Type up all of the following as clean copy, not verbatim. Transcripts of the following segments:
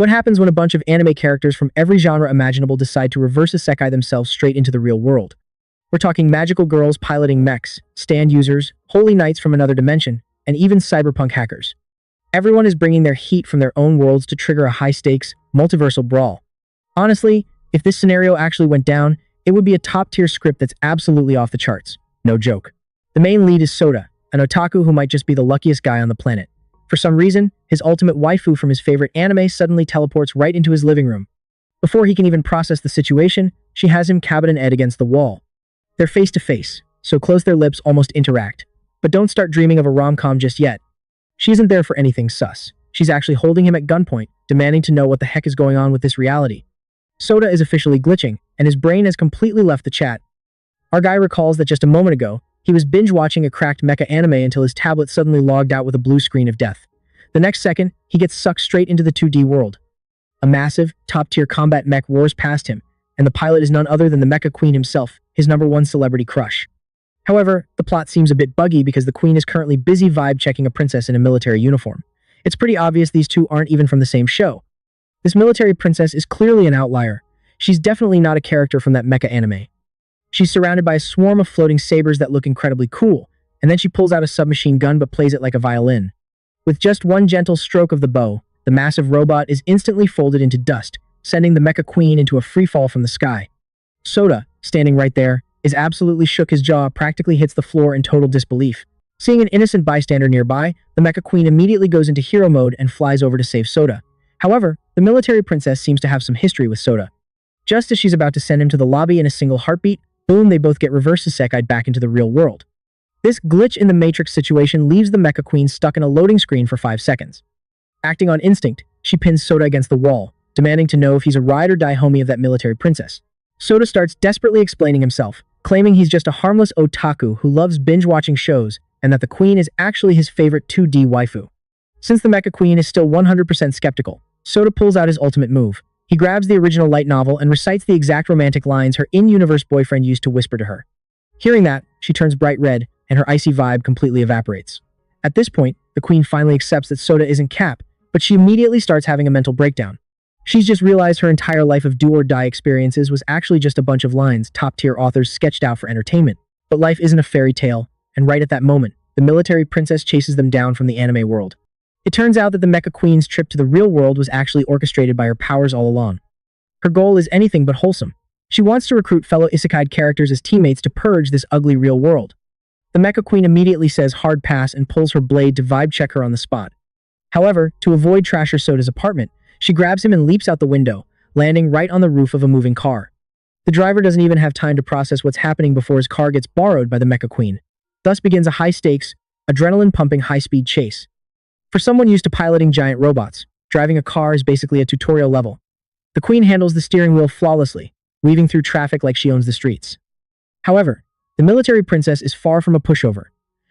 What happens when a bunch of anime characters from every genre imaginable decide to reverse isekai themselves straight into the real world? We're talking magical girls piloting mechs, stand users, holy knights from another dimension, and even cyberpunk hackers. Everyone is bringing their heat from their own worlds to trigger a high-stakes, multiversal brawl. Honestly, if this scenario actually went down, it would be a top-tier script that's absolutely off the charts. No joke. The main lead is Soda, an otaku who might just be the luckiest guy on the planet. For some reason, his ultimate waifu from his favorite anime suddenly teleports right into his living room. Before he can even process the situation, she has him cabinet Ed against the wall. They're face to face, so close their lips almost interact. But don't start dreaming of a rom-com just yet. She isn't there for anything sus. She's actually holding him at gunpoint, demanding to know what the heck is going on with this reality. Soda is officially glitching, and his brain has completely left the chat. Our guy recalls that just a moment ago, he was binge-watching a cracked mecha anime until his tablet suddenly logged out with a blue screen of death. The next second, he gets sucked straight into the 2D world. A massive, top-tier combat mech roars past him, and the pilot is none other than the mecha queen himself, his #1 celebrity crush. However, the plot seems a bit buggy because the queen is currently busy vibe-checking a princess in a military uniform. It's pretty obvious these two aren't even from the same show. This military princess is clearly an outlier. She's definitely not a character from that mecha anime. She's surrounded by a swarm of floating sabers that look incredibly cool, and then she pulls out a submachine gun but plays it like a violin. With just one gentle stroke of the bow, the massive robot is instantly folded into dust, sending the mecha queen into a free fall from the sky. Soda, standing right there, is absolutely shook. His jaw practically hits the floor in total disbelief. Seeing an innocent bystander nearby, the mecha queen immediately goes into hero mode and flies over to save Soda. However, the military princess seems to have some history with Soda. Just as she's about to send him to the lobby in a single heartbeat, boom, they both get reverse isekai'd back into the real world. This glitch in the Matrix situation leaves the mecha queen stuck in a loading screen for 5 seconds. Acting on instinct, she pins Soda against the wall, demanding to know if he's a ride-or-die homie of that military princess. Soda starts desperately explaining himself, claiming he's just a harmless otaku who loves binge-watching shows and that the queen is actually his favorite 2D waifu. Since the mecha queen is still 100% skeptical, Soda pulls out his ultimate move. He grabs the original light novel and recites the exact romantic lines her in-universe boyfriend used to whisper to her. Hearing that, she turns bright red, and her icy vibe completely evaporates. At this point, the queen finally accepts that Soda isn't Cap, but she immediately starts having a mental breakdown. She's just realized her entire life of do-or-die experiences was actually just a bunch of lines top-tier authors sketched out for entertainment. But life isn't a fairy tale, and right at that moment, the military princess chases them down from the anime world. It turns out that the mecha queen's trip to the real world was actually orchestrated by her powers all along. Her goal is anything but wholesome. She wants to recruit fellow isekai characters as teammates to purge this ugly real world. The mecha queen immediately says hard pass and pulls her blade to vibe check her on the spot. However, to avoid Trasher Soda's apartment, she grabs him and leaps out the window, landing right on the roof of a moving car. The driver doesn't even have time to process what's happening before his car gets borrowed by the mecha queen. Thus begins a high-stakes, adrenaline-pumping high-speed chase. For someone used to piloting giant robots, driving a car is basically a tutorial level. The queen handles the steering wheel flawlessly, weaving through traffic like she owns the streets. However, the military princess is far from a pushover.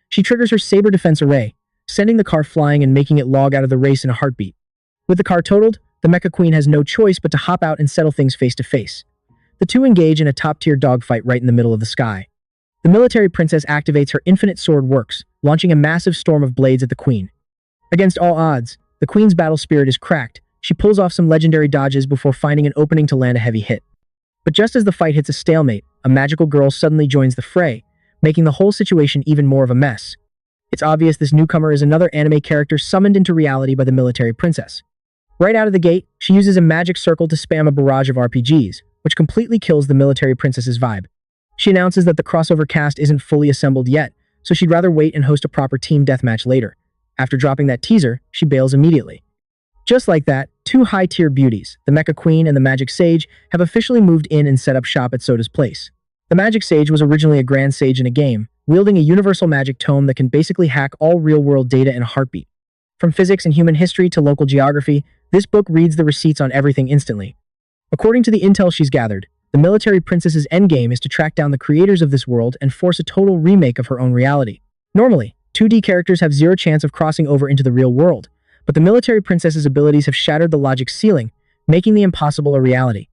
She triggers her saber defense array, sending the car flying and making it log out of the race in a heartbeat. With the car totaled, the mecha queen has no choice but to hop out and settle things face to face. The two engage in a top-tier dogfight right in the middle of the sky. The military princess activates her infinite sword works, launching a massive storm of blades at the queen. Against all odds, the queen's battle spirit is cracked. She pulls off some legendary dodges before finding an opening to land a heavy hit. But just as the fight hits a stalemate, a magical girl suddenly joins the fray, making the whole situation even more of a mess. It's obvious this newcomer is another anime character summoned into reality by the military princess. Right out of the gate, she uses a magic circle to spam a barrage of RPGs, which completely kills the military princess's vibe. She announces that the crossover cast isn't fully assembled yet, so she'd rather wait and host a proper team deathmatch later. After dropping that teaser, she bails immediately. Just like that, two high-tier beauties, the Mecha Queen and the Magic Sage, have officially moved in and set up shop at Soda's place. The Magic Sage was originally a Grand Sage in a game, wielding a universal magic tome that can basically hack all real-world data in a heartbeat. From physics and human history to local geography, this book reads the receipts on everything instantly. According to the intel she's gathered, the military princess's endgame is to track down the creators of this world and force a total remake of her own reality. Normally, 2D characters have zero chance of crossing over into the real world, but the military princess's abilities have shattered the logic ceiling, making the impossible a reality.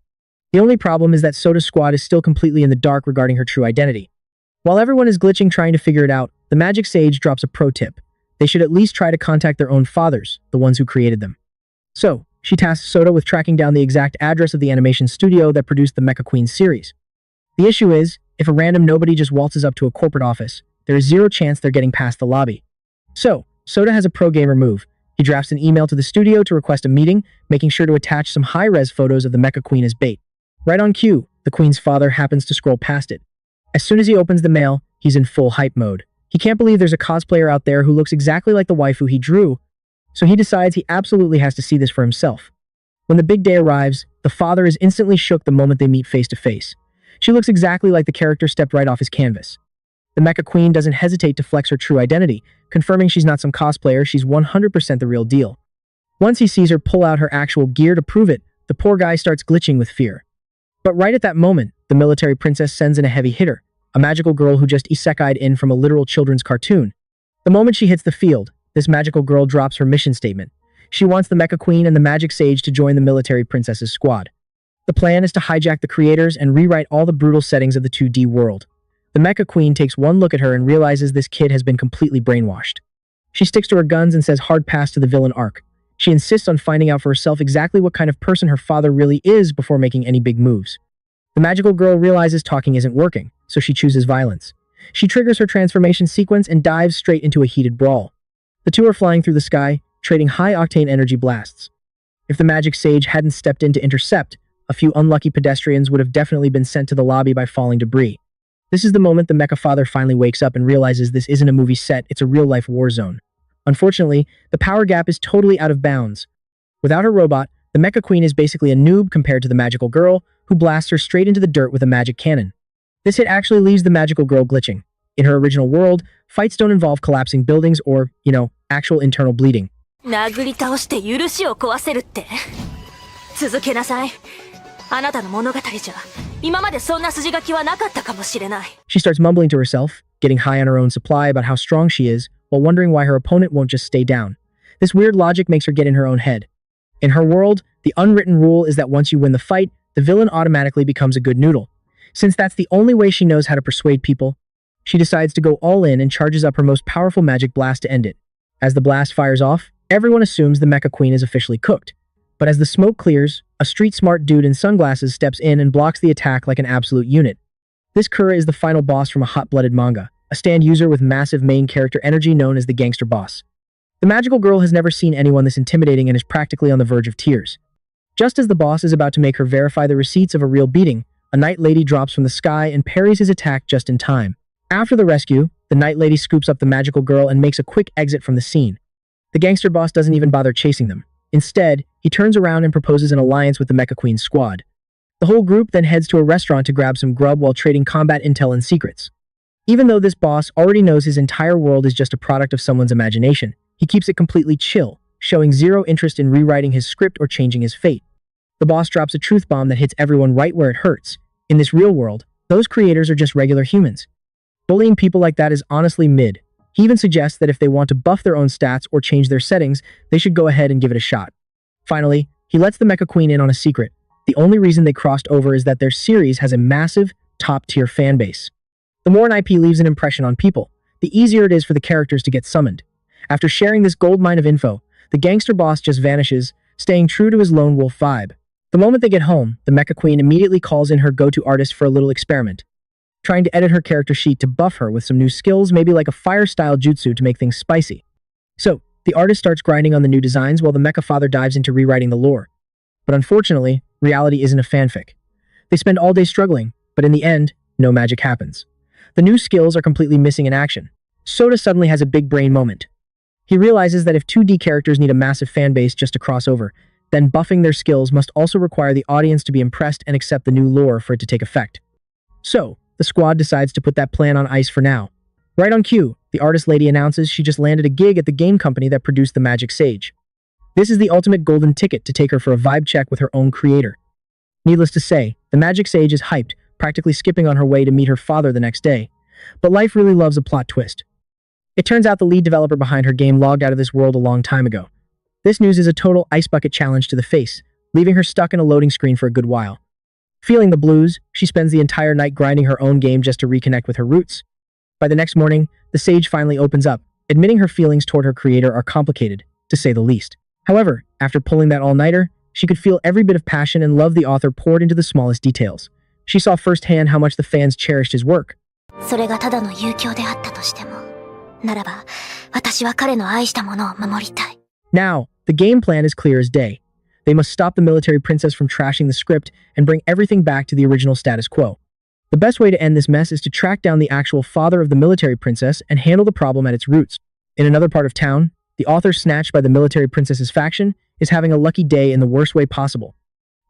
The only problem is that Soda's squad is still completely in the dark regarding her true identity. While everyone is glitching trying to figure it out, the Magic Sage drops a pro tip. They should at least try to contact their own fathers, the ones who created them. So, She tasks Soda with tracking down the exact address of the animation studio that produced the Mecha Queen series. The issue is, if a random nobody just waltzes up to a corporate office, there is zero chance they're getting past the lobby. So, Soda has a pro-gamer move. He drafts an email to the studio to request a meeting, making sure to attach some high-res photos of the Mecha Queen as bait. Right on cue, the Queen's father happens to scroll past it. As soon as he opens the mail, he's in full hype mode. He can't believe there's a cosplayer out there who looks exactly like the waifu he drew, so he decides he absolutely has to see this for himself. When the big day arrives, the father is instantly shook the moment they meet face to face. She looks exactly like the character stepped right off his canvas. The Mecha Queen doesn't hesitate to flex her true identity, confirming she's not some cosplayer, she's 100% the real deal. Once he sees her pull out her actual gear to prove it, the poor guy starts glitching with fear. But right at that moment, the military princess sends in a heavy hitter, a magical girl who just isekai'd in from a literal children's cartoon. The moment she hits the field, this magical girl drops her mission statement. She wants the Mecha Queen and the Magic Sage to join the military princess's squad. The plan is to hijack the creators and rewrite all the brutal settings of the 2D world. The Mecha Queen takes one look at her and realizes this kid has been completely brainwashed. She sticks to her guns and says hard pass to the villain arc. She insists on finding out for herself exactly what kind of person her father really is before making any big moves. The magical girl realizes talking isn't working, so she chooses violence. She triggers her transformation sequence and dives straight into a heated brawl. The two are flying through the sky, trading high-octane energy blasts. If the Magic Sage hadn't stepped in to intercept, a few unlucky pedestrians would have definitely been sent to the lobby by falling debris. This is the moment the Mecha father finally wakes up and realizes this isn't a movie set, it's a real-life war zone. Unfortunately, the power gap is totally out of bounds. Without her robot, the Mecha Queen is basically a noob compared to the magical girl, who blasts her straight into the dirt with a magic cannon. This hit actually leaves the magical girl glitching. In her original world, fights don't involve collapsing buildings or, actual internal bleeding. 殴り倒して許しを壊せるって。続けなさい。あなたの物語じゃ、今までそんな筋書きはなかったかもしれない。She starts mumbling to herself, getting high on her own supply about how strong she is, while wondering why her opponent won't just stay down. This weird logic makes her get in her own head. In her world, the unwritten rule is that once you win the fight, the villain automatically becomes a good noodle. Since that's the only way she knows how to persuade people, she decides to go all in and charges up her most powerful magic blast to end it. As the blast fires off, everyone assumes the Mecha Queen is officially cooked. But as the smoke clears, a street-smart dude in sunglasses steps in and blocks the attack like an absolute unit. This Kura is the final boss from a hot-blooded manga, a stand user with massive main character energy known as the gangster boss. The magical girl has never seen anyone this intimidating and is practically on the verge of tears. Just as the boss is about to make her verify the receipts of a real beating, a night lady drops from the sky and parries his attack just in time. After the rescue, the night lady scoops up the magical girl and makes a quick exit from the scene. The gangster boss doesn't even bother chasing them. Instead, he turns around and proposes an alliance with the Mecha Queen's squad. The whole group then heads to a restaurant to grab some grub while trading combat intel and secrets. Even though this boss already knows his entire world is just a product of someone's imagination, he keeps it completely chill, showing zero interest in rewriting his script or changing his fate. The boss drops a truth bomb that hits everyone right where it hurts. In this real world, those creators are just regular humans. Bullying people like that is honestly mid. He even suggests that if they want to buff their own stats or change their settings, they should go ahead and give it a shot. Finally, he lets the Mecha Queen in on a secret. The only reason they crossed over is that their series has a massive, top-tier fan base. The more an IP leaves an impression on people, the easier it is for the characters to get summoned. After sharing this goldmine of info, the gangster boss just vanishes, staying true to his lone wolf vibe. The moment they get home, the Mecha Queen immediately calls in her go-to artist for a little experiment, trying to edit her character sheet to buff her with some new skills, maybe like a fire-style jutsu to make things spicy. So, the artist starts grinding on the new designs while the Mecha father dives into rewriting the lore. But unfortunately, reality isn't a fanfic. They spend all day struggling, but in the end, no magic happens. The new skills are completely missing in action. Soda suddenly has a big brain moment. He realizes that if 2D characters need a massive fan base just to cross over, then buffing their skills must also require the audience to be impressed and accept the new lore for it to take effect. So, the squad decides to put that plan on ice for now. Right on cue, the artist lady announces she just landed a gig at the game company that produced the Magic Sage. This is the ultimate golden ticket to take her for a vibe check with her own creator. Needless to say, the Magic Sage is hyped, practically skipping on her way to meet her father the next day. But life really loves a plot twist. It turns out the lead developer behind her game logged out of this world a long time ago. This news is a total ice bucket challenge to the face, leaving her stuck in a loading screen for a good while. Feeling the blues, she spends the entire night grinding her own game just to reconnect with her roots. By the next morning, the Sage finally opens up, admitting her feelings toward her creator are complicated, to say the least. However, after pulling that all-nighter, She could feel every bit of passion and love the author poured into the smallest details. She saw firsthand how much the fans cherished his work. それがただの遊興であったとしても、ならば、私は彼の愛したものを守りたい。Now, the game plan is clear as day. They must stop the military princess from trashing the script and bring everything back to the original status quo. The best way to end this mess is to track down the actual father of the military princess and handle the problem at its roots. In another part of town, the author snatched by the military princess's faction is having a lucky day in the worst way possible.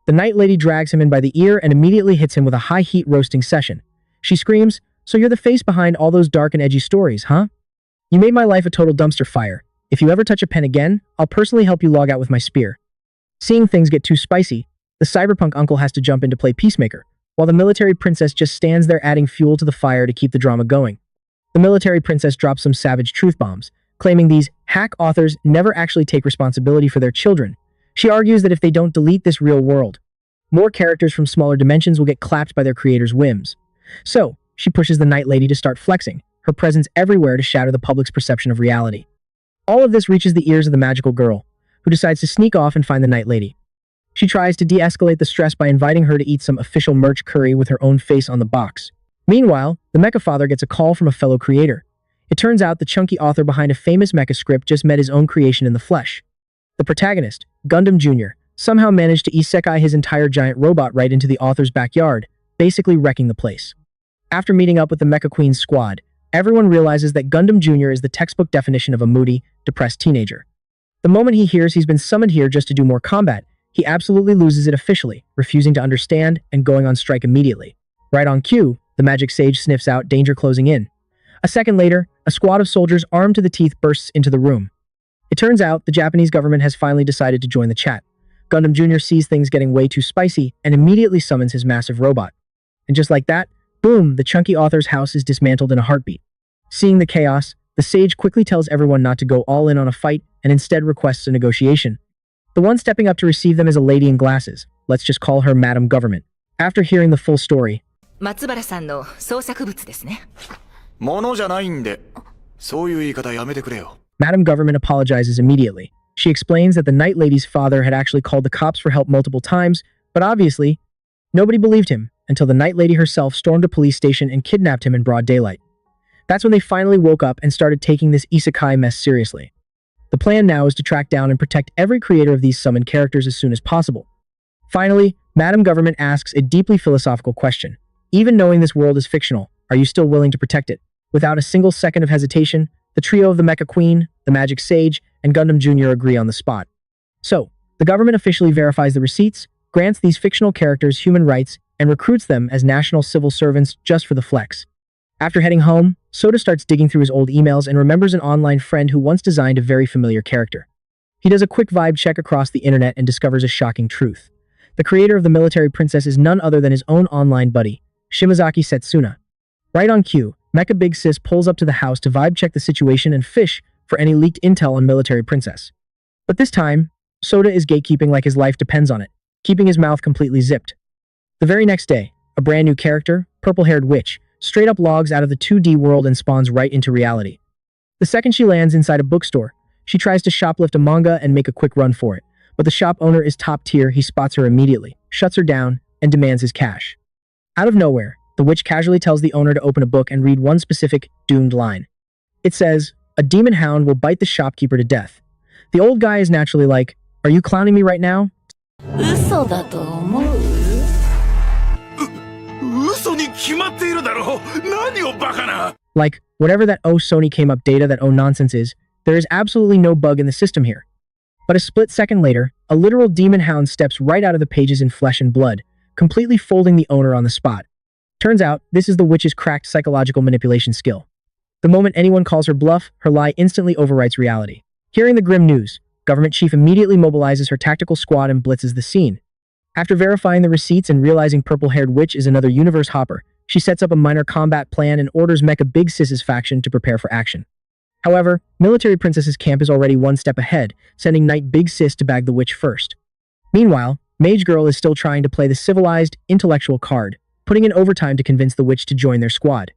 The night lady drags him in by the ear and immediately hits him with a high-heat roasting session. She screams, "So you're the face behind all those dark and edgy stories, huh? You made my life a total dumpster fire. If you ever touch a pen again, I'll personally help you log out with my spear." Seeing things get too spicy, the cyberpunk uncle has to jump in to play peacemaker, while the military princess just stands there adding fuel to the fire to keep the drama going. The military princess drops some savage truth bombs, claiming these hack authors never actually take responsibility for their children. She argues that if they don't delete this real world, more characters from smaller dimensions will get clapped by their creators' whims. So, she pushes the Night Lady to start flexing, her presence everywhere to shatter the public's perception of reality. All of this reaches the ears of the magical girl, who decides to sneak off and find the Night Lady. She tries to de-escalate the stress by inviting her to eat some official merch curry with her own face on the box. Meanwhile, the mecha father gets a call from a fellow creator. It turns out the chunky author behind a famous mecha script just met his own creation in the flesh. The protagonist, Gundam Jr., somehow managed to isekai his entire giant robot right into the author's backyard, basically wrecking the place. After meeting up with the Mecha Queen's squad, everyone realizes that Gundam Jr. is the textbook definition of a moody, depressed teenager. The moment he hears he's been summoned here just to do more combat, he absolutely loses it officially, refusing to understand and going on strike immediately. Right on cue, the magic sage sniffs out danger closing in. A second later, a squad of soldiers armed to the teeth bursts into the room. It turns out the Japanese government has finally decided to join the chat. Gundam Jr. sees things getting way too spicy and immediately summons his massive robot. And just like that, boom, the chunky author's house is dismantled in a heartbeat. Seeing the chaos, the sage quickly tells everyone not to go all in on a fight and instead requests a negotiation. The one stepping up to receive them is a lady in glasses. Let's just call her Madam Government. After hearing the full story, 松原さんの創作物ですね。ものじゃないんで、そういう言い方やめてくれよ。Madam Government apologizes immediately. She explains that the Night Lady's father had actually called the cops for help multiple times, but obviously, nobody believed him until the Night Lady herself stormed a police station and kidnapped him in broad daylight. That's when they finally woke up and started taking this isekai mess seriously. The plan now is to track down and protect every creator of these summoned characters as soon as possible. Finally, Madam Government asks a deeply philosophical question. Even knowing this world is fictional, are you still willing to protect it? Without a single second of hesitation, the trio of the Mecha Queen, the Magic Sage, and Gundam Jr. agree on the spot. So, the government officially verifies the receipts, grants these fictional characters human rights, and recruits them as national civil servants just for the flex. After heading home, Soda starts digging through his old emails and remembers an online friend who once designed a very familiar character. He does a quick vibe check across the internet and discovers a shocking truth. The creator of the military princess is none other than his own online buddy, Shimazaki Setsuna. Right on cue, Mecha Big Sis pulls up to the house to vibe check the situation and fish for any leaked intel on military princess. But this time, Soda is gatekeeping like his life depends on it, keeping his mouth completely zipped. The very next day, a brand new character, purple-haired witch, straight up logs out of the 2D world and spawns right into reality. The second she lands inside a bookstore, she tries to shoplift a manga and make a quick run for it, but the shop owner is top tier. He spots her immediately, shuts her down, and demands his cash. Out of nowhere, the witch casually tells the owner to open a book and read one specific, doomed line. It says, "A demon hound will bite the shopkeeper to death." The old guy is naturally like, "Are you clowning me right now?" 嘘だと思う？嘘に決まっているだろう。何をバカな。 Like, whatever that oh Sony came up data that oh nonsense is, there is absolutely no bug in the system here. But a split second later, a literal demon hound steps right out of the pages in flesh and blood, completely folding the owner on the spot. Turns out, this is the witch's cracked psychological manipulation skill. The moment anyone calls her bluff, her lie instantly overwrites reality. Hearing the grim news, Government Chief immediately mobilizes her tactical squad and blitzes the scene. After verifying the receipts and realizing purple-haired witch is another universe hopper, she sets up a minor combat plan and orders Mecha Big Sis's faction to prepare for action. However, Military Princess's camp is already one step ahead, sending Knight Big Sis to bag the witch first. Meanwhile, Mage Girl is still trying to play the civilized, intellectual card, putting in overtime to convince the witch to join their squad.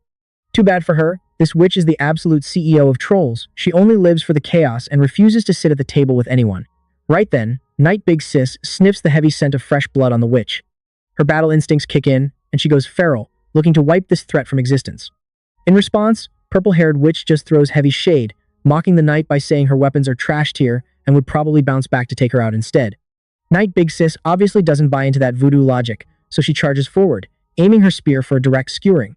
Too bad for her, this witch is the absolute CEO of trolls. She only lives for the chaos and refuses to sit at the table with anyone. Right then, Knight Big Sis sniffs the heavy scent of fresh blood on the witch. Her battle instincts kick in, and she goes feral, looking to wipe this threat from existence. In response, purple-haired witch just throws heavy shade, mocking the knight by saying her weapons are trash tier and would probably bounce back to take her out instead. Knight Big Sis obviously doesn't buy into that voodoo logic, so she charges forward, aiming her spear for a direct skewering.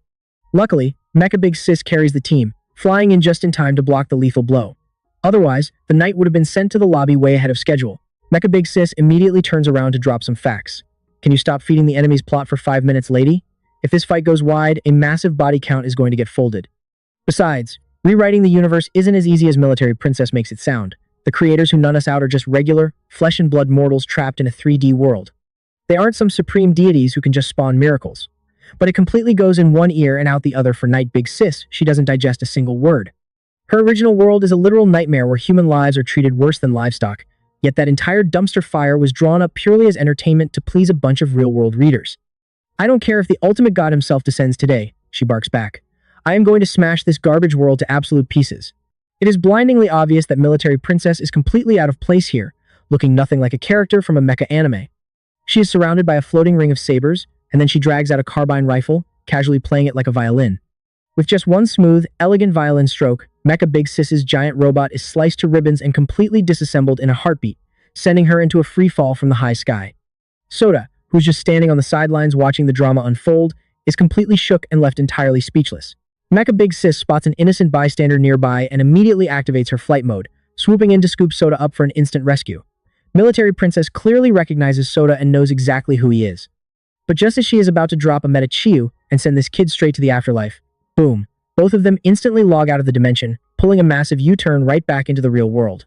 Luckily, Mecha Big Sis carries the team, flying in just in time to block the lethal blow. Otherwise, the knight would have been sent to the lobby way ahead of schedule. Mecha Big Sis immediately turns around to drop some facts. Can you stop feeding the enemy's plot for 5 minutes, lady? If this fight goes wide, a massive body count is going to get folded. Besides, rewriting the universe isn't as easy as Military Princess makes it sound. The creators who nun us out are just regular, flesh and blood mortals trapped in a 3D world. They aren't some supreme deities who can just spawn miracles. But it completely goes in one ear and out the other for Knight Big Sis. She doesn't digest a single word. Her original world is a literal nightmare where human lives are treated worse than livestock, yet that entire dumpster fire was drawn up purely as entertainment to please a bunch of real-world readers. I don't care if the ultimate god himself descends today, she barks back. I am going to smash this garbage world to absolute pieces. It is blindingly obvious that Military Princess is completely out of place here, looking nothing like a character from a mecha anime. She is surrounded by a floating ring of sabers, and then she drags out a carbine rifle, casually playing it like a violin. With just one smooth, elegant violin stroke, Mecha Big Sis's giant robot is sliced to ribbons and completely disassembled in a heartbeat, sending her into a free fall from the high sky. Soda, who's just standing on the sidelines watching the drama unfold, is completely shook and left entirely speechless. Mecha Big Sis spots an innocent bystander nearby and immediately activates her flight mode, swooping in to scoop Soda up for an instant rescue. Military Princess clearly recognizes Soda and knows exactly who he is. But just as she is about to drop a Meta Chiyu and send this kid straight to the afterlife, boom, both of them instantly log out of the dimension, pulling a massive U-turn right back into the real world.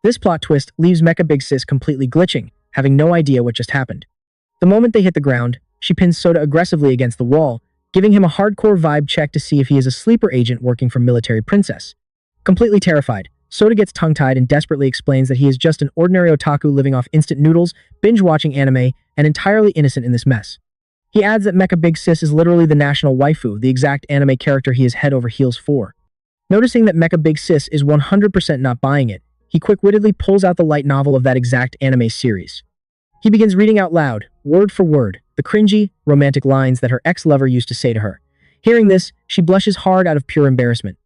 This plot twist leaves Mecha Big Sis completely glitching, having no idea what just happened. The moment they hit the ground, she pins Soda aggressively against the wall, giving him a hardcore vibe check to see if he is a sleeper agent working for Military Princess. Completely terrified, Soda gets tongue-tied and desperately explains that he is just an ordinary otaku living off instant noodles, binge-watching anime, and entirely innocent in this mess. He adds that Mecha Big Sis is literally the national waifu, the exact anime character he is head over heels for. Noticing that Mecha Big Sis is 100% not buying it, he quick-wittedly pulls out the light novel of that exact anime series. He begins reading out loud, word for word, the cringy, romantic lines that her ex-lover used to say to her. Hearing this, she blushes hard out of pure embarrassment.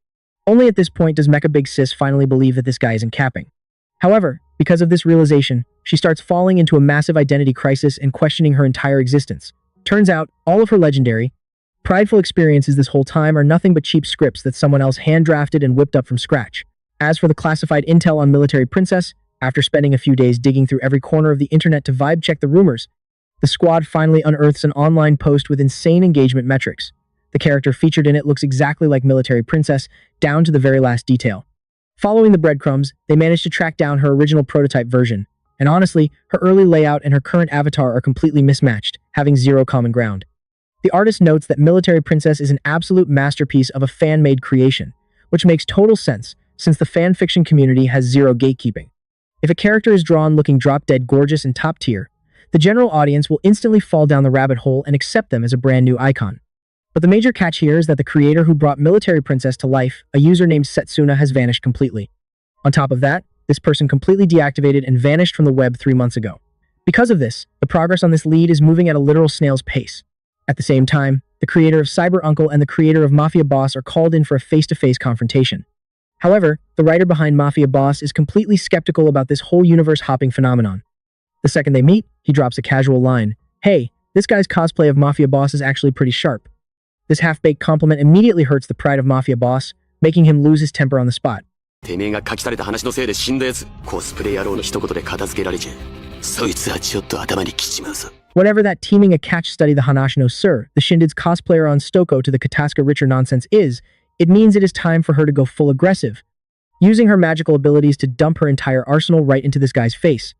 Only at this point does Mecha Big Sis finally believe that this guy isn't capping. However, because of this realization, she starts falling into a massive identity crisis and questioning her entire existence. Turns out, all of her legendary, prideful experiences this whole time are nothing but cheap scripts that someone else hand-drafted and whipped up from scratch. As for the classified intel on Military Princess, after spending a few days digging through every corner of the internet to vibe-check the rumors, the squad finally unearths an online post with insane engagement metrics. The character featured in it looks exactly like Military Princess, down to the very last detail. Following the breadcrumbs, they managed to track down her original prototype version, and honestly, her early layout and her current avatar are completely mismatched, having zero common ground. The artist notes that Military Princess is an absolute masterpiece of a fan-made creation, which makes total sense, since the fan fiction community has zero gatekeeping. If a character is drawn looking drop-dead gorgeous and top-tier, the general audience will instantly fall down the rabbit hole and accept them as a brand new icon. But the major catch here is that the creator who brought Military Princess to life, a user named Setsuna, has vanished completely. On top of that, this person completely deactivated and vanished from the web 3 months ago. Because of this, the progress on this lead is moving at a literal snail's pace. At the same time, the creator of Cyber Uncle and the creator of Mafia Boss are called in for a face-to-face confrontation. However, the writer behind Mafia Boss is completely skeptical about this whole universe-hopping phenomenon. The second they meet, he drops a casual line, "Hey, this guy's cosplay of Mafia Boss is actually pretty sharp." This half-baked compliment immediately hurts the pride of Mafia Boss, making him lose his temper on the spot. てめえが書きされた話のせいで死んだやつ、コスプレ野郎の一言で片付けられちゃう。そいつはちょっと頭にきちまうぞ。 Whatever that teaming a catch study the Hanashi no Sir, the Shindid's cosplayer on Stoko to the Kataska Richer nonsense is, it means it is time for her to go full aggressive, using her magical abilities to dump her entire arsenal right into this guy's face.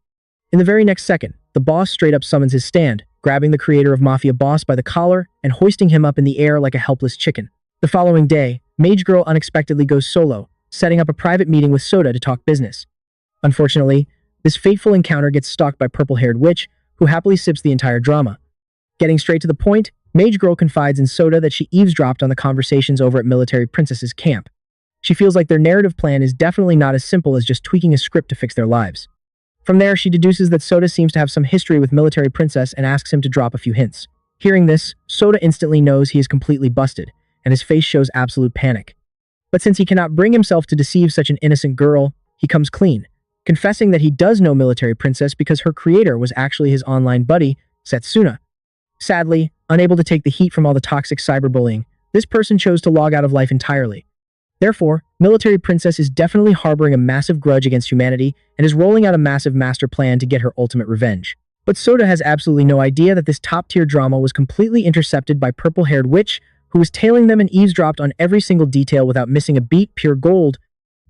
In the very next second, the boss straight up summons his stand, grabbing the creator of Mafia Boss by the collar and hoisting him up in the air like a helpless chicken. The following day, Mage Girl unexpectedly goes solo, setting up a private meeting with Soda to talk business. Unfortunately, this fateful encounter gets stalked by purple-haired witch, who happily sips the entire drama. Getting straight to the point, Mage Girl confides in Soda that she eavesdropped on the conversations over at Military Princess's camp. She feels like their narrative plan is definitely not as simple as just tweaking a script to fix their lives. From there, she deduces that Sota seems to have some history with Military Princess and asks him to drop a few hints. Hearing this, Sota instantly knows he is completely busted, and his face shows absolute panic. But since he cannot bring himself to deceive such an innocent girl, he comes clean, confessing that he does know Military Princess because her creator was actually his online buddy, Setsuna. Sadly, unable to take the heat from all the toxic cyberbullying, this person chose to log out of life entirely. Therefore, Military Princess is definitely harboring a massive grudge against humanity and is rolling out a massive master plan to get her ultimate revenge. But Sota has absolutely no idea that this top-tier drama was completely intercepted by purple-haired witch, who was tailing them and eavesdropped on every single detail without missing a beat, pure gold.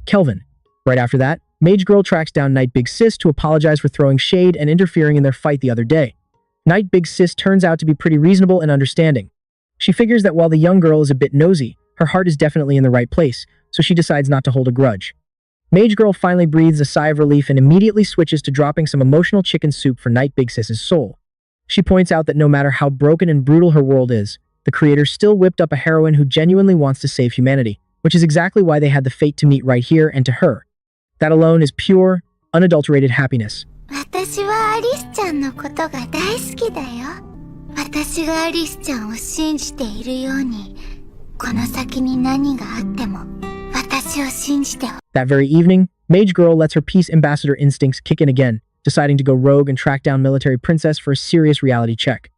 Kelvin. Right after that, Mage Girl tracks down Night Big Sis to apologize for throwing shade and interfering in their fight the other day. Night Big Sis turns out to be pretty reasonable and understanding. She figures that while the young girl is a bit nosy, her heart is definitely in the right place, so she decides not to hold a grudge. Mage Girl finally breathes a sigh of relief and immediately switches to dropping some emotional chicken soup for Night Big Sis's soul. She points out that no matter how broken and brutal her world is, the creator still whipped up a heroine who genuinely wants to save humanity, which is exactly why they had the fate to meet right here and to her. That alone is pure, unadulterated happiness. 私はアリスちゃんのことが大好きだよ。私がアリスちゃんを信じているように、この先に何があっても、私を信じて。That very evening, Mage Girl lets her peace ambassador instincts kick in again, deciding to go rogue and track down Military Princess for a serious reality check.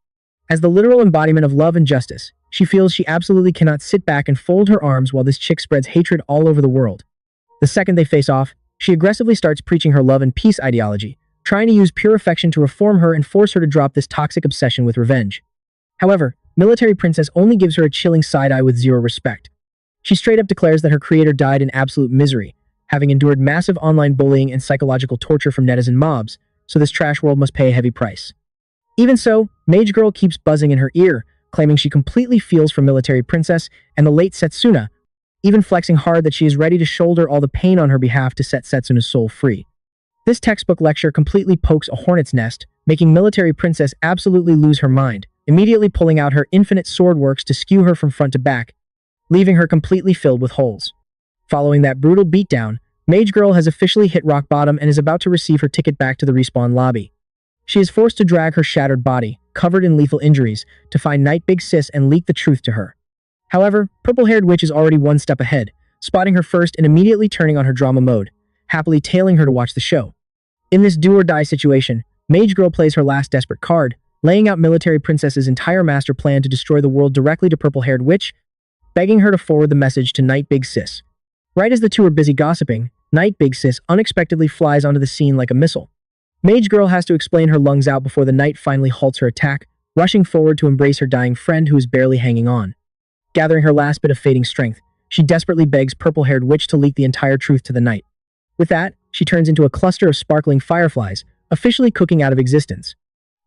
As the literal embodiment of love and justice, she feels she absolutely cannot sit back and fold her arms while this chick spreads hatred all over the world. The second they face off, she aggressively starts preaching her love and peace ideology, trying to use pure affection to reform her and force her to drop this toxic obsession with revenge. However, Military Princess only gives her a chilling side-eye with zero respect. She straight up declares that her creator died in absolute misery, having endured massive online bullying and psychological torture from netizen mobs, so this trash world must pay a heavy price. Even so, Mage Girl keeps buzzing in her ear, claiming she completely feels for Military Princess and the late Setsuna, even flexing hard that she is ready to shoulder all the pain on her behalf to set Setsuna's soul free. This textbook lecture completely pokes a hornet's nest, making Military Princess absolutely lose her mind, immediately pulling out her infinite sword works to skew her from front to back, leaving her completely filled with holes. Following that brutal beatdown, Mage Girl has officially hit rock bottom and is about to receive her ticket back to the respawn lobby. She is forced to drag her shattered body, covered in lethal injuries, to find Night Big Sis and leak the truth to her. However, purple-haired witch is already one step ahead, spotting her first and immediately turning on her drama mode, happily tailing her to watch the show. In this do-or-die situation, Mage Girl plays her last desperate card, laying out Military Princess's entire master plan to destroy the world directly to purple-haired witch, begging her to forward the message to Night Big Sis. Right as the two are busy gossiping, Night Big Sis unexpectedly flies onto the scene like a missile. Mage Girl has to explain her lungs out before the knight finally halts her attack, rushing forward to embrace her dying friend who is barely hanging on. Gathering her last bit of fading strength, she desperately begs purple-haired witch to leak the entire truth to the knight. With that, she turns into a cluster of sparkling fireflies, officially cooking out of existence.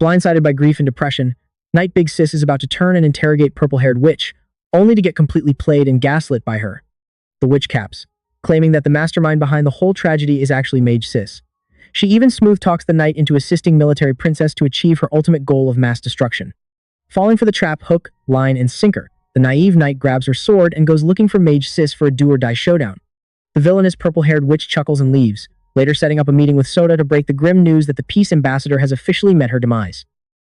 Blindsided by grief and depression, Night Big Sis is about to turn and interrogate purple-haired witch, only to get completely played and gaslit by her. The witch caps, claiming that the mastermind behind the whole tragedy is actually Mage Sis. She even smooth-talks the knight into assisting Military Princess to achieve her ultimate goal of mass destruction. Falling for the trap hook, line, and sinker, the naive knight grabs her sword and goes looking for Mage Sis for a do-or-die showdown. The villainous purple-haired witch chuckles and leaves, later setting up a meeting with Sota to break the grim news that the peace ambassador has officially met her demise.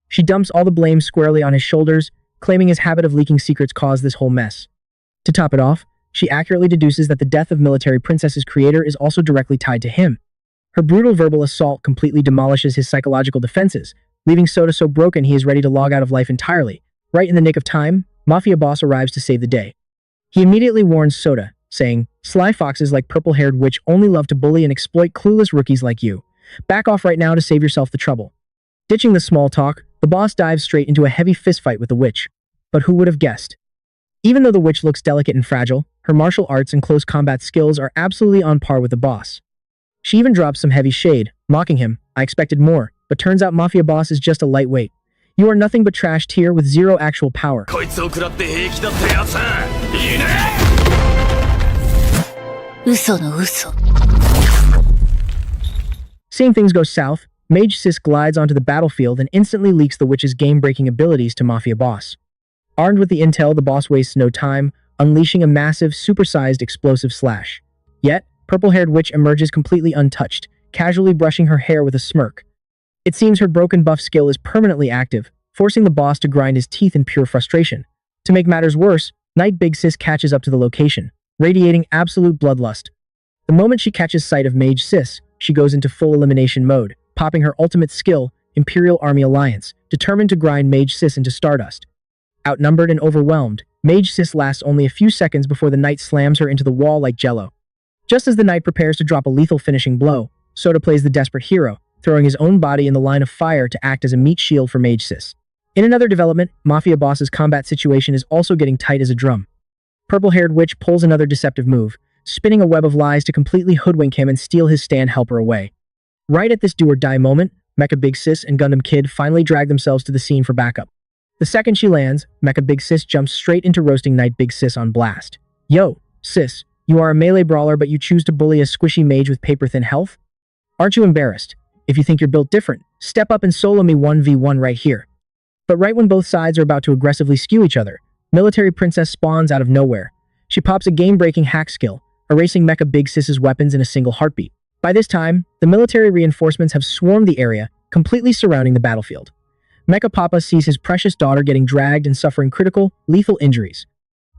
She dumps all the blame squarely on his shoulders, claiming his habit of leaking secrets caused this whole mess. To top it off, she accurately deduces that the death of Military Princess's creator is also directly tied to him. Her brutal verbal assault completely demolishes his psychological defenses, leaving Sota so broken he is ready to log out of life entirely. Right in the nick of time, Mafia Boss arrives to save the day. He immediately warns Sota, saying, "Sly foxes like purple-haired witch only love to bully and exploit clueless rookies like you. Back off right now to save yourself the trouble." Ditching the small talk, the boss dives straight into a heavy fistfight with the witch. But who would have guessed? Even though the witch looks delicate and fragile, her martial arts and close combat skills are absolutely on par with the boss. She even drops some heavy shade, mocking him. "I expected more, but turns out Mafia Boss is just a lightweight. You are nothing but trash tier with zero actual power." Seeing things go south, Mage Sis glides onto the battlefield and instantly leaks the witch's game-breaking abilities to Mafia Boss. Armed with the intel, the boss wastes no time, unleashing a massive, supersized explosive slash. Yet, purple-haired witch emerges completely untouched, casually brushing her hair with a smirk. It seems her broken buff skill is permanently active, forcing the boss to grind his teeth in pure frustration. To make matters worse, Knight Big Sis catches up to the location, radiating absolute bloodlust. The moment she catches sight of Mage Sis, she goes into full elimination mode, popping her ultimate skill, Imperial Army Alliance, determined to grind Mage Sis into stardust. Outnumbered and overwhelmed, Mage Sis lasts only a few seconds before the knight slams her into the wall like jello. Just as the knight prepares to drop a lethal finishing blow, Soda plays the desperate hero, throwing his own body in the line of fire to act as a meat shield for Mage Sis. In another development, Mafia Boss's combat situation is also getting tight as a drum. Purple-haired witch pulls another deceptive move, spinning a web of lies to completely hoodwink him and steal his stand helper away. Right at this do-or-die moment, Mecha Big Sis and Gundam Kid finally drag themselves to the scene for backup. The second she lands, Mecha Big Sis jumps straight into roasting Knight Big Sis on blast. Yo, sis, you are a melee brawler but you choose to bully a squishy mage with paper-thin health? Aren't you embarrassed? If you think you're built different, step up and solo me 1v1 right here. But right when both sides are about to aggressively skew each other, Military Princess spawns out of nowhere. She pops a game-breaking hack skill, erasing Mecha Big Sis's weapons in a single heartbeat. By this time, the military reinforcements have swarmed the area, completely surrounding the battlefield. Mecha Papa sees his precious daughter getting dragged and suffering critical, lethal injuries.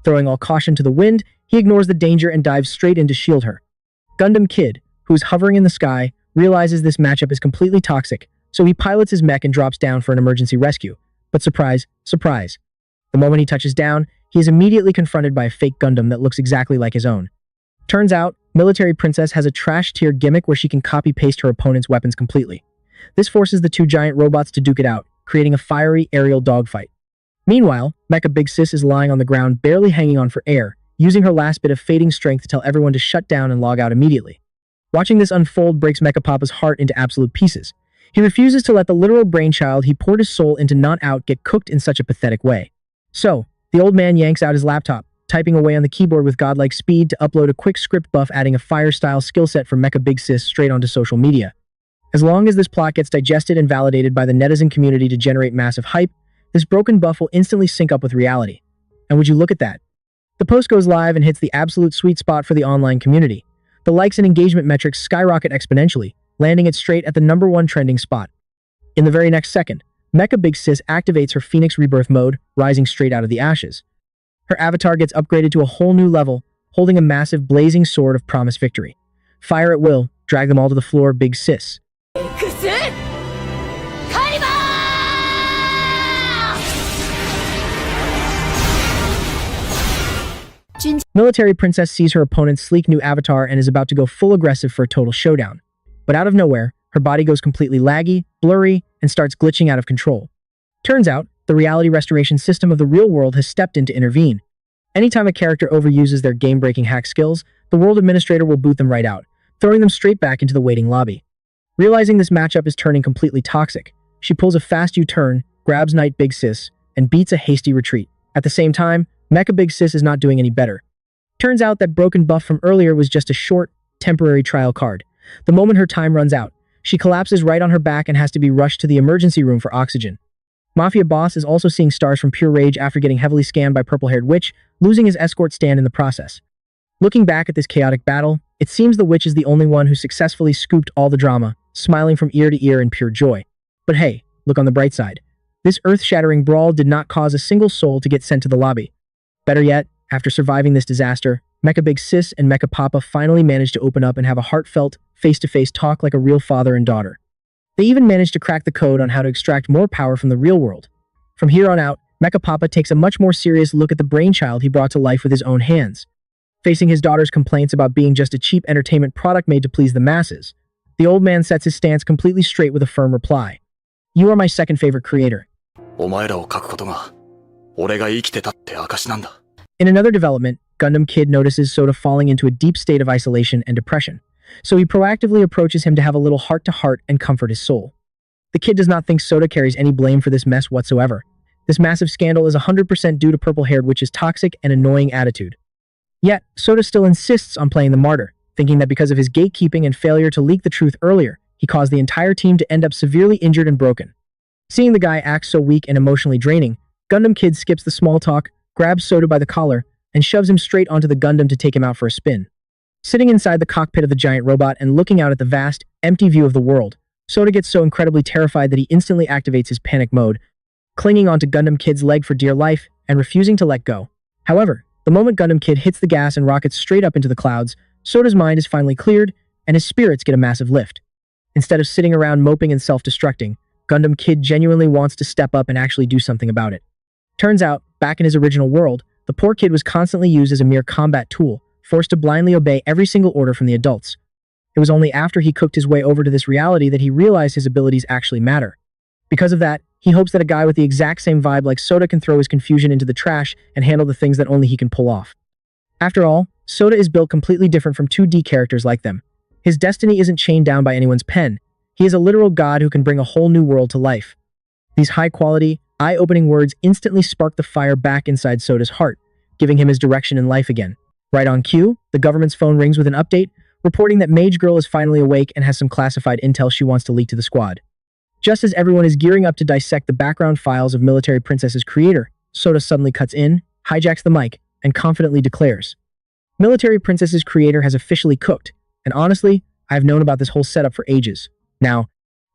Throwing all caution to the wind, he ignores the danger and dives straight in to shield her. Gundam Kid, who is hovering in the sky, realizes this matchup is completely toxic, so he pilots his mech and drops down for an emergency rescue. But surprise, surprise. The moment he touches down, he is immediately confronted by a fake Gundam that looks exactly like his own. Turns out, Military Princess has a trash-tier gimmick where she can copy-paste her opponent's weapons completely. This forces the two giant robots to duke it out, creating a fiery aerial dogfight. Meanwhile, Mecha Big Sis is lying on the ground barely hanging on for air, using her last bit of fading strength to tell everyone to shut down and log out immediately. Watching this unfold breaks Mecha Papa's heart into absolute pieces. He refuses to let the literal brainchild he poured his soul into not out get cooked in such a pathetic way. So, the old man yanks out his laptop, typing away on the keyboard with godlike speed to upload a quick script buff adding a fire-style skill set for Mecha Big Sis straight onto social media. As long as this plot gets digested and validated by the netizen community to generate massive hype, this broken buff will instantly sync up with reality. And would you look at that? The post goes live and hits the absolute sweet spot for the online community. The likes and engagement metrics skyrocket exponentially, landing it straight at the #1 trending spot. In the very next second, Mecha Big Sis activates her Phoenix Rebirth mode, rising straight out of the ashes. Her avatar gets upgraded to a whole new level, holding a massive blazing sword of promised victory. Fire at will, drag them all to the floor, Big Sis. Military Princess sees her opponent's sleek new avatar and is about to go full aggressive for a total showdown. But out of nowhere, her body goes completely laggy, blurry, and starts glitching out of control. Turns out, the reality restoration system of the real world has stepped in to intervene. Anytime a character overuses their game-breaking hack skills, the world administrator will boot them right out, throwing them straight back into the waiting lobby. Realizing this matchup is turning completely toxic, she pulls a fast U-turn, grabs Knight Big Sis, and beats a hasty retreat. At the same time, Mecha Big Sis is not doing any better. Turns out that broken buff from earlier was just a short, temporary trial card. The moment her time runs out, she collapses right on her back and has to be rushed to the emergency room for oxygen. Mafia Boss is also seeing stars from pure rage after getting heavily scammed by Purple-Haired Witch, losing his escort stand in the process. Looking back at this chaotic battle, it seems the witch is the only one who successfully scooped all the drama, smiling from ear to ear in pure joy. But hey, look on the bright side. This earth-shattering brawl did not cause a single soul to get sent to the lobby. Better yet, after surviving this disaster, Mecha Big Sis and Mecha Papa finally managed to open up and have a heartfelt, face-to-face talk like a real father and daughter. They even managed to crack the code on how to extract more power from the real world. From here on out, Mecha Papa takes a much more serious look at the brainchild he brought to life with his own hands. Facing his daughter's complaints about being just a cheap entertainment product made to please the masses, the old man sets his stance completely straight with a firm reply. You are my second favorite creator. お前らを書くことが俺が生きてたって証なんだ。 In another development, Gundam Kid notices Soda falling into a deep state of isolation and depression, so he proactively approaches him to have a little heart-to-heart and comfort his soul. The kid does not think Soda carries any blame for this mess whatsoever. This massive scandal is 100% due to Purple-Haired Witch's toxic and annoying attitude. Yet, Soda still insists on playing the martyr, thinking that because of his gatekeeping and failure to leak the truth earlier, he caused the entire team to end up severely injured and broken. Seeing the guy act so weak and emotionally draining, Gundam Kid skips the small talk, grabs Soda by the collar, and shoves him straight onto the Gundam to take him out for a spin. Sitting inside the cockpit of the giant robot and looking out at the vast, empty view of the world, Sota gets so incredibly terrified that he instantly activates his panic mode, clinging onto Gundam Kid's leg for dear life and refusing to let go. However, the moment Gundam Kid hits the gas and rockets straight up into the clouds, Sota's mind is finally cleared, and his spirits get a massive lift. Instead of sitting around moping and self-destructing, Gundam Kid genuinely wants to step up and actually do something about it. Turns out, back in his original world, the poor kid was constantly used as a mere combat tool, forced to blindly obey every single order from the adults. It was only after he cooked his way over to this reality that he realized his abilities actually matter. Because of that, he hopes that a guy with the exact same vibe like Sota can throw his confusion into the trash and handle the things that only he can pull off. After all, Sota is built completely different from 2D characters like them. His destiny isn't chained down by anyone's pen. He is a literal god who can bring a whole new world to life. These high-quality, eye-opening words instantly spark the fire back inside Sota's heart, giving him his direction in life again. Right on cue, the government's phone rings with an update, reporting that Mage Girl is finally awake and has some classified intel she wants to leak to the squad. Just as everyone is gearing up to dissect the background files of Military Princess's creator, Sota suddenly cuts in, hijacks the mic, and confidently declares, "Military Princess's creator has officially cooked, and honestly, I have known about this whole setup for ages. Now,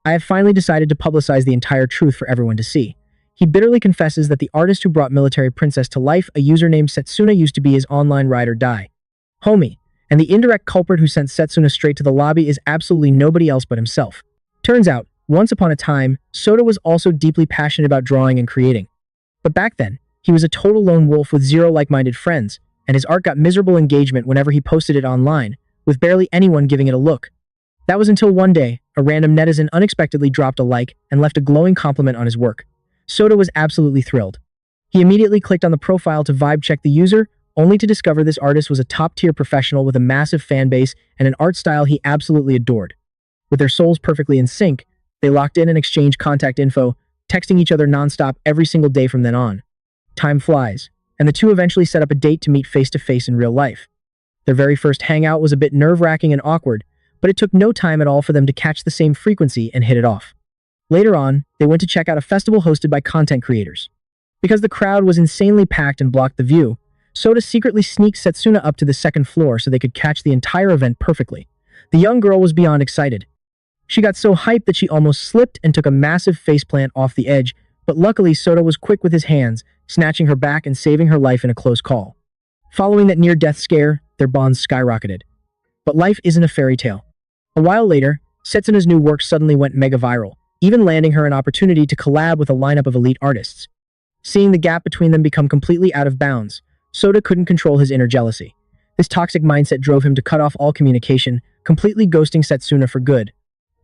I have finally decided to publicize the entire truth for everyone to see." He bitterly confesses that the artist who brought Military Princess to life, a user named Setsuna, used to be his online ride or die homie, and the indirect culprit who sent Setsuna straight to the lobby is absolutely nobody else but himself. Turns out, once upon a time, Sota was also deeply passionate about drawing and creating. But back then, he was a total lone wolf with zero like-minded friends, and his art got miserable engagement whenever he posted it online, with barely anyone giving it a look. That was until one day, a random netizen unexpectedly dropped a like and left a glowing compliment on his work. Sota was absolutely thrilled. He immediately clicked on the profile to vibe check the user, only to discover this artist was a top-tier professional with a massive fan base and an art style he absolutely adored. With their souls perfectly in sync, they locked in and exchanged contact info, texting each other non-stop every single day from then on. Time flies, and the two eventually set up a date to meet face-to-face in real life. Their very first hangout was a bit nerve-wracking and awkward, but it took no time at all for them to catch the same frequency and hit it off. Later on, they went to check out a festival hosted by content creators. Because the crowd was insanely packed and blocked the view, Sota secretly sneaked Setsuna up to the second floor so they could catch the entire event perfectly. The young girl was beyond excited. She got so hyped that she almost slipped and took a massive faceplant off the edge, but luckily Sota was quick with his hands, snatching her back and saving her life in a close call. Following that near-death scare, their bonds skyrocketed. But life isn't a fairy tale. A while later, Setsuna's new work suddenly went mega viral, even landing her an opportunity to collab with a lineup of elite artists. Seeing the gap between them become completely out of bounds, Sota couldn't control his inner jealousy. This toxic mindset drove him to cut off all communication, completely ghosting Setsuna for good.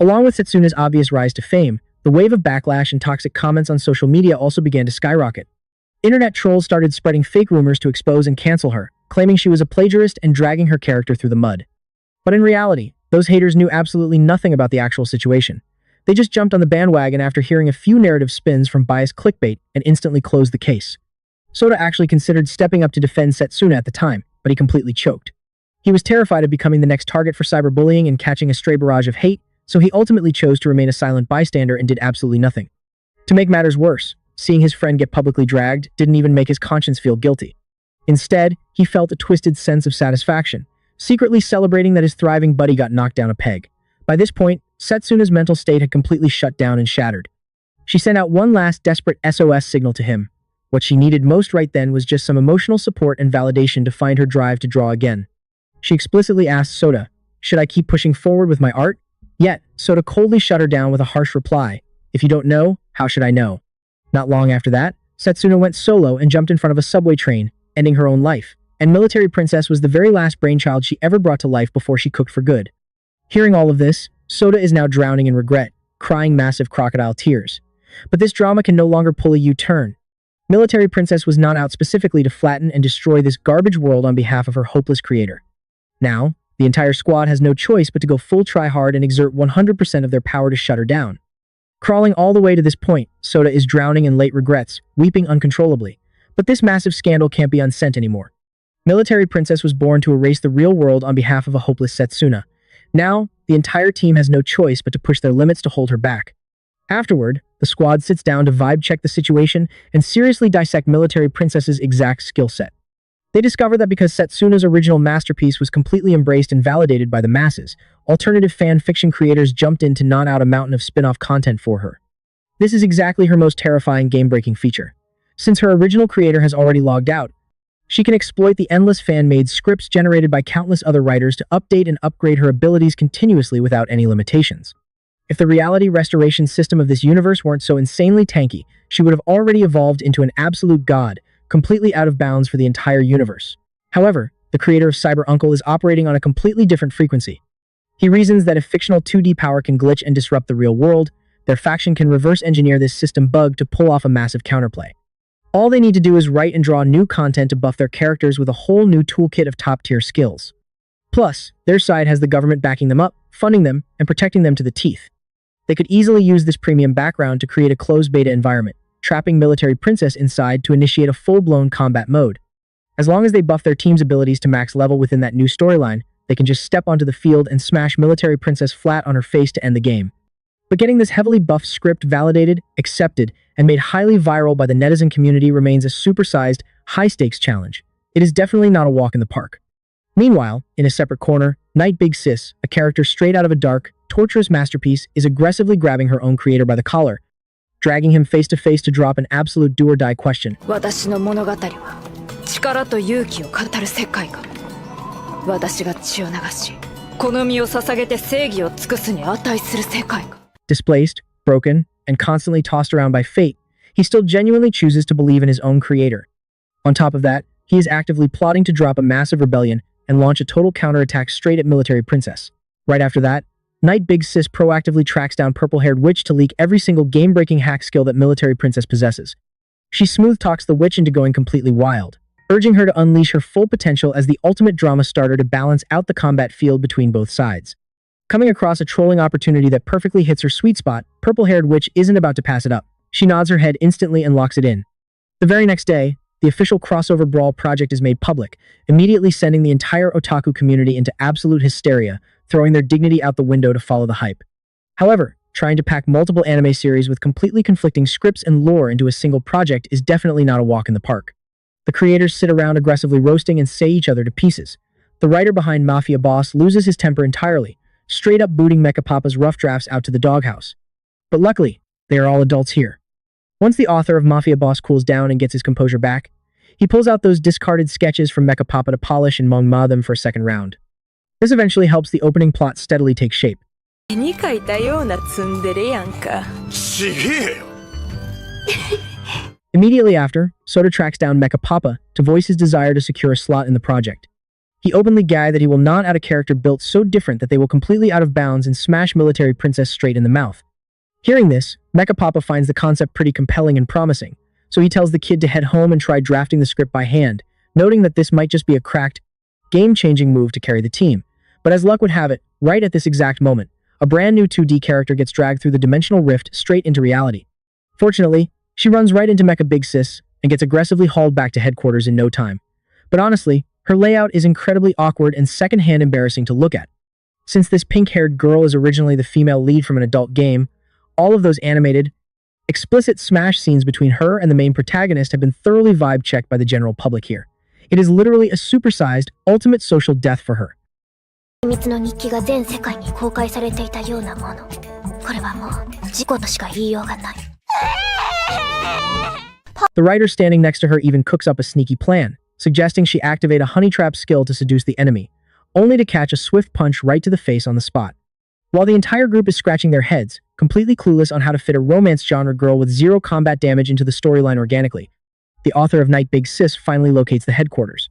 Along with Setsuna's obvious rise to fame, the wave of backlash and toxic comments on social media also began to skyrocket. Internet trolls started spreading fake rumors to expose and cancel her, claiming she was a plagiarist and dragging her character through the mud. But in reality, those haters knew absolutely nothing about the actual situation. They just jumped on the bandwagon after hearing a few narrative spins from biased clickbait and instantly closed the case. Sota actually considered stepping up to defend Setsuna at the time, but he completely choked. He was terrified of becoming the next target for cyberbullying and catching a stray barrage of hate, so he ultimately chose to remain a silent bystander and did absolutely nothing. To make matters worse, seeing his friend get publicly dragged didn't even make his conscience feel guilty. Instead, he felt a twisted sense of satisfaction, secretly celebrating that his thriving buddy got knocked down a peg. By this point, Setsuna's mental state had completely shut down and shattered. She sent out one last desperate SOS signal to him. What she needed most right then was just some emotional support and validation to find her drive to draw again. She explicitly asked Sota, "Should I keep pushing forward with my art?" Yet, Sota coldly shut her down with a harsh reply, "If you don't know, how should I know?" Not long after that, Setsuna went solo and jumped in front of a subway train, ending her own life, and Military Princess was the very last brainchild she ever brought to life before she cooked for good. Hearing all of this, Sota is now drowning in regret, crying massive crocodile tears. But this drama can no longer pull a U-turn. Military Princess was not out specifically to flatten and destroy this garbage world on behalf of her hopeless creator. Now, the entire squad has no choice but to go full try-hard and exert 100% of their power to shut her down. Crawling all the way to this point, Sota is drowning in late regrets, weeping uncontrollably. But this massive scandal can't be unsent anymore. Military Princess was born to erase the real world on behalf of a hopeless Setsuna. Now, the entire team has no choice but to push their limits to hold her back. Afterward, the squad sits down to vibe check the situation and seriously dissect Military Princess's exact skill set. They discover that because Setsuna's original masterpiece was completely embraced and validated by the masses, alternative fan fiction creators jumped in to gnaw out a mountain of spin-off content for her. This is exactly her most terrifying game-breaking feature. Since her original creator has already logged out, she can exploit the endless fan-made scripts generated by countless other writers to update and upgrade her abilities continuously without any limitations. If the reality restoration system of this universe weren't so insanely tanky, she would have already evolved into an absolute god, completely out of bounds for the entire universe. However, the creator of Cyber Uncle is operating on a completely different frequency. He reasons that if fictional 2D power can glitch and disrupt the real world, their faction can reverse engineer this system bug to pull off a massive counterplay. All they need to do is write and draw new content to buff their characters with a whole new toolkit of top-tier skills. Plus, their side has the government backing them up, funding them, and protecting them to the teeth. They could easily use this premium background to create a closed beta environment, trapping Military Princess inside to initiate a full-blown combat mode. As long as they buff their team's abilities to max level within that new storyline, they can just step onto the field and smash Military Princess flat on her face to end the game. But getting this heavily buffed script validated, accepted, and made highly viral by the netizen community remains a supersized, high-stakes challenge. It is definitely not a walk in the park. Meanwhile, in a separate corner, Night Big Sis, a character straight out of a dark, torturous masterpiece, is aggressively grabbing her own creator by the collar, dragging him face-to-face to drop an absolute do-or-die question. 私の物語は力と勇気を語る世界観。私が血を流し、この身を捧げて正義を尽くすに値する世界観。Displaced, broken, and constantly tossed around by fate, he still genuinely chooses to believe in his own creator. On top of that, he is actively plotting to drop a massive rebellion and launch a total counterattack straight at Military Princess. Right after that, Night Big Sis proactively tracks down Purple-Haired Witch to leak every single game-breaking hack skill that Military Princess possesses. She smooth-talks the witch into going completely wild, urging her to unleash her full potential as the ultimate drama starter to balance out the combat field between both sides. Coming across a trolling opportunity that perfectly hits her sweet spot, Purple-Haired Witch isn't about to pass it up. She nods her head instantly and locks it in. The very next day, the official crossover brawl project is made public, immediately sending the entire otaku community into absolute hysteria, throwing their dignity out the window to follow the hype. However, trying to pack multiple anime series with completely conflicting scripts and lore into a single project is definitely not a walk in the park. The creators sit around aggressively roasting and say each other to pieces. The writer behind Mafia Boss loses his temper entirely, straight up booting Mecha Papa's rough drafts out to the doghouse. But luckily, they are all adults here. Once the author of Mafia Boss cools down and gets his composure back, he pulls out those discarded sketches from Mecha Papa to polish and manga them for a second round. This eventually helps the opening plot steadily take shape. 絵に描いたようなツンデレやんか。ちげえよ。 Immediately after, Soda tracks down Mecha Papa to voice his desire to secure a slot in the project. He openly gagged that he will not add a character built so different that they will completely out of bounds and smash Military Princess straight in the mouth. Hearing this, Mecha Papa finds the concept pretty compelling and promising, so he tells the kid to head home and try drafting the script by hand, noting that this might just be a cracked, game-changing move to carry the team. But as luck would have it, right at this exact moment, a brand new 2D character gets dragged through the dimensional rift straight into reality. Fortunately, she runs right into Mecha Big Sis and gets aggressively hauled back to headquarters in no time. But honestly, her layout is incredibly awkward and secondhand embarrassing to look at. Since this pink-haired girl is originally the female lead from an adult game, all of those animated, explicit smash scenes between her and the main protagonist have been thoroughly vibe-checked by the general public here. It is literally a supersized, ultimate social death for her. 秘密の日記が全世界に公開されていたようなもの。これはもう事故としか言いようがない。 The writer standing next to her even cooks up a sneaky plan, suggesting she activate a honey trap skill to seduce the enemy, only to catch a swift punch right to the face on the spot. While the entire group is scratching their heads, completely clueless on how to fit a romance genre girl with zero combat damage into the storyline organically, the author of Night Big Sis finally locates the headquarters.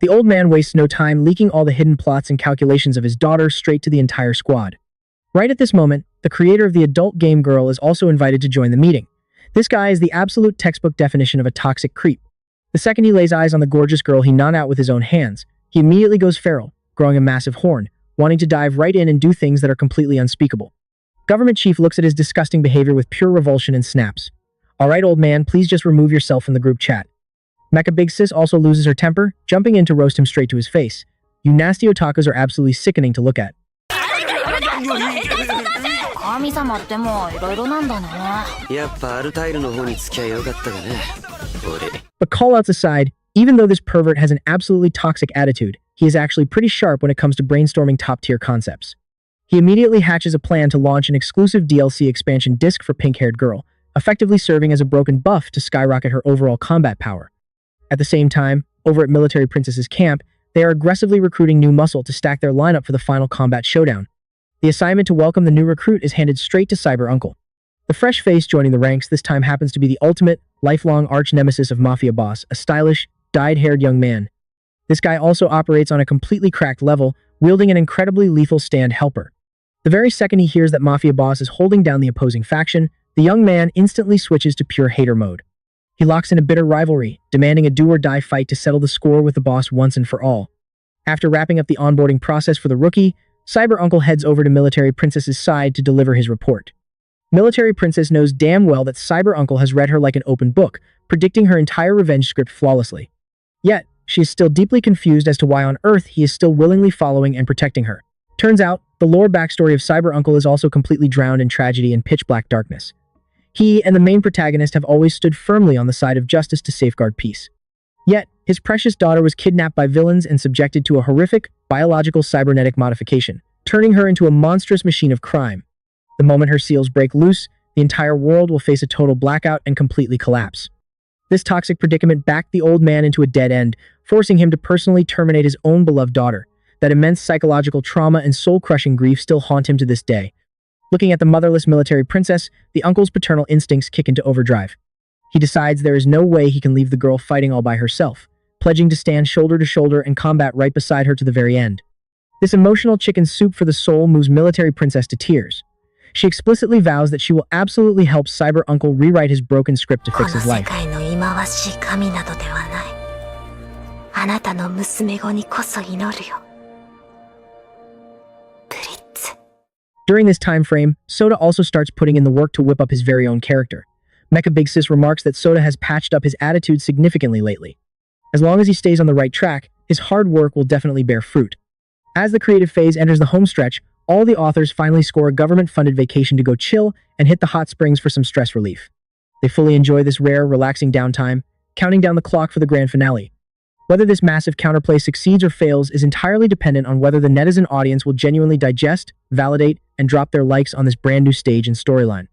The old man wastes no time leaking all the hidden plots and calculations of his daughter straight to the entire squad. Right at this moment, the creator of the adult game girl is also invited to join the meeting. This guy is the absolute textbook definition of a toxic creep. The second he lays eyes on the gorgeous girl he gnawed out with his own hands, he immediately goes feral, growing a massive horn, wanting to dive right in and do things that are completely unspeakable. Government Chief looks at his disgusting behavior with pure revulsion and snaps. Alright old man, please just remove yourself from the group chat. Mecha Big Sis also loses her temper, jumping in to roast him straight to his face. You nasty otakus are absolutely sickening to look at. 神様ってもいろいろなんだね。やっぱアルタイルの方に付き合いよかったかね。俺。But callouts aside, Even though this pervert has an absolutely toxic attitude, he is actually pretty sharp when it comes to brainstorming top-tier concepts. He immediately hatches a plan to launch an exclusive DLC expansion disc for Pink-Haired Girl, effectively serving as a broken buff to skyrocket her overall combat power. At the same time, over at Military Princess's camp, they are aggressively recruiting new muscle to stack their lineup for the final combat showdown. The assignment to welcome the new recruit is handed straight to Cyber Uncle. The fresh face joining the ranks this time happens to be the ultimate, lifelong arch-nemesis of Mafia Boss, a stylish, dyed-haired young man. This guy also operates on a completely cracked level, wielding an incredibly lethal stand helper. The very second he hears that Mafia Boss is holding down the opposing faction, the young man instantly switches to pure hater mode. He locks in a bitter rivalry, demanding a do-or-die fight to settle the score with the boss once and for all. After wrapping up the onboarding process for the rookie, Cyber Uncle heads over to Military Princess's side to deliver his report. Military Princess knows damn well that Cyber Uncle has read her like an open book, predicting her entire revenge script flawlessly. Yet, she is still deeply confused as to why on Earth he is still willingly following and protecting her. Turns out, the lore backstory of Cyber Uncle is also completely drowned in tragedy and pitch-black darkness. He and the main protagonist have always stood firmly on the side of justice to safeguard peace. Yet, his precious daughter was kidnapped by villains and subjected to a horrific, biological cybernetic modification, turning her into a monstrous machine of crime. The moment her seals break loose, the entire world will face a total blackout and completely collapse. This toxic predicament backed the old man into a dead end, forcing him to personally terminate his own beloved daughter. That immense psychological trauma and soul-crushing grief still haunt him to this day. Looking at the motherless Military Princess, the uncle's paternal instincts kick into overdrive. He decides there is no way he can leave the girl fighting all by herself, pledging to stand shoulder to shoulder and combat right beside her to the very end. This emotional chicken soup for the soul moves Military Princess to tears. She explicitly vows that she will absolutely help Cyber Uncle rewrite his broken script to fix his life. During this time frame, Soda also starts putting in the work to whip up his very own character. Mecha Big Sis remarks that Soda has patched up his attitude significantly lately. As long as he stays on the right track, his hard work will definitely bear fruit. As the creative phase enters the home stretch, all the authors finally score a government-funded vacation to go chill and hit the hot springs for some stress relief. They fully enjoy this rare, relaxing downtime, counting down the clock for the grand finale. Whether this massive counterplay succeeds or fails is entirely dependent on whether the netizen audience will genuinely digest, validate, and drop their likes on this brand new stage and storyline.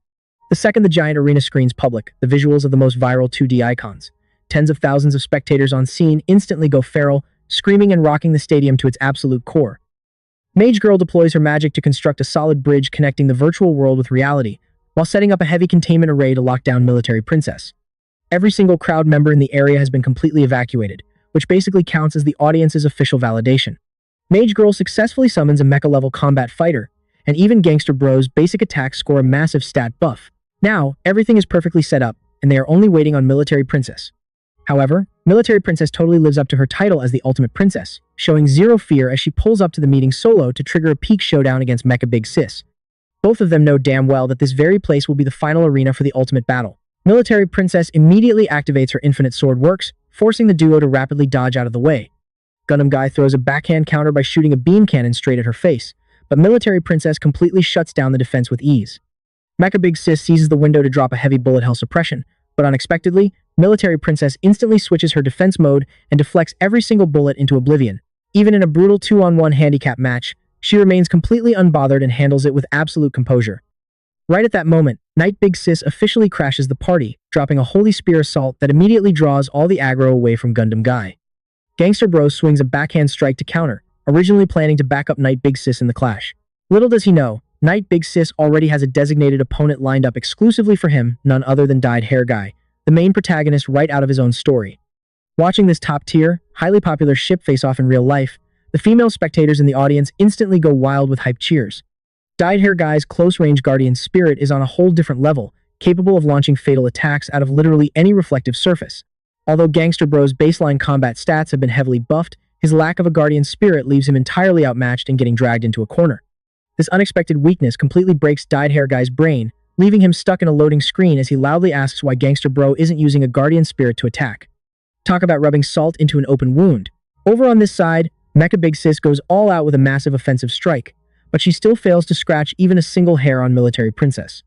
The second the giant arena screens public, the visuals of the most viral 2D icons. Tens of thousands of spectators on scene instantly go feral, screaming and rocking the stadium to its absolute core. Mage Girl deploys her magic to construct a solid bridge connecting the virtual world with reality, while setting up a heavy containment array to lock down Military Princess. Every single crowd member in the area has been completely evacuated, which basically counts as the audience's official validation. Mage Girl successfully summons a mecha-level combat fighter, and even Gangster Bro's basic attacks score a massive stat buff. Now, everything is perfectly set up, and they are only waiting on Military Princess. However, Military Princess totally lives up to her title as the ultimate princess, showing zero fear as she pulls up to the meeting solo to trigger a peak showdown against Mecha Big Sis. Both of them know damn well that this very place will be the final arena for the ultimate battle. Military Princess immediately activates her infinite sword works, forcing the duo to rapidly dodge out of the way. Gundam Guy throws a backhand counter by shooting a beam cannon straight at her face, but Military Princess completely shuts down the defense with ease. Mecha Big Sis seizes the window to drop a heavy bullet hell suppression, but unexpectedly, Military Princess instantly switches her defense mode and deflects every single bullet into oblivion. Even in a brutal 2-on-1 handicap match, she remains completely unbothered and handles it with absolute composure. Right at that moment, Knight Big Sis officially crashes the party, dropping a Holy Spear assault that immediately draws all the aggro away from Gundam Guy. Gangster Bro swings a backhand strike to counter, originally planning to back up Knight Big Sis in the clash. Little does he know, Knight Big Sis already has a designated opponent lined up exclusively for him, none other than Dyed Hair Guy, the main protagonist right out of his own story. Watching this top-tier, highly popular ship face off in real life, the female spectators in the audience instantly go wild with hype cheers. Dyed Hair Guy's close-range guardian spirit is on a whole different level, capable of launching fatal attacks out of literally any reflective surface. Although Gangster Bro's baseline combat stats have been heavily buffed, his lack of a guardian spirit leaves him entirely outmatched and getting dragged into a corner. This unexpected weakness completely breaks Dyed Hair Guy's brain, leaving him stuck in a loading screen as he loudly asks why Gangster Bro isn't using a guardian spirit to attack. Talk about rubbing salt into an open wound. Over on this side, Mecha Big Sis goes all out with a massive offensive strike, but she still fails to scratch even a single hair on Military Princess.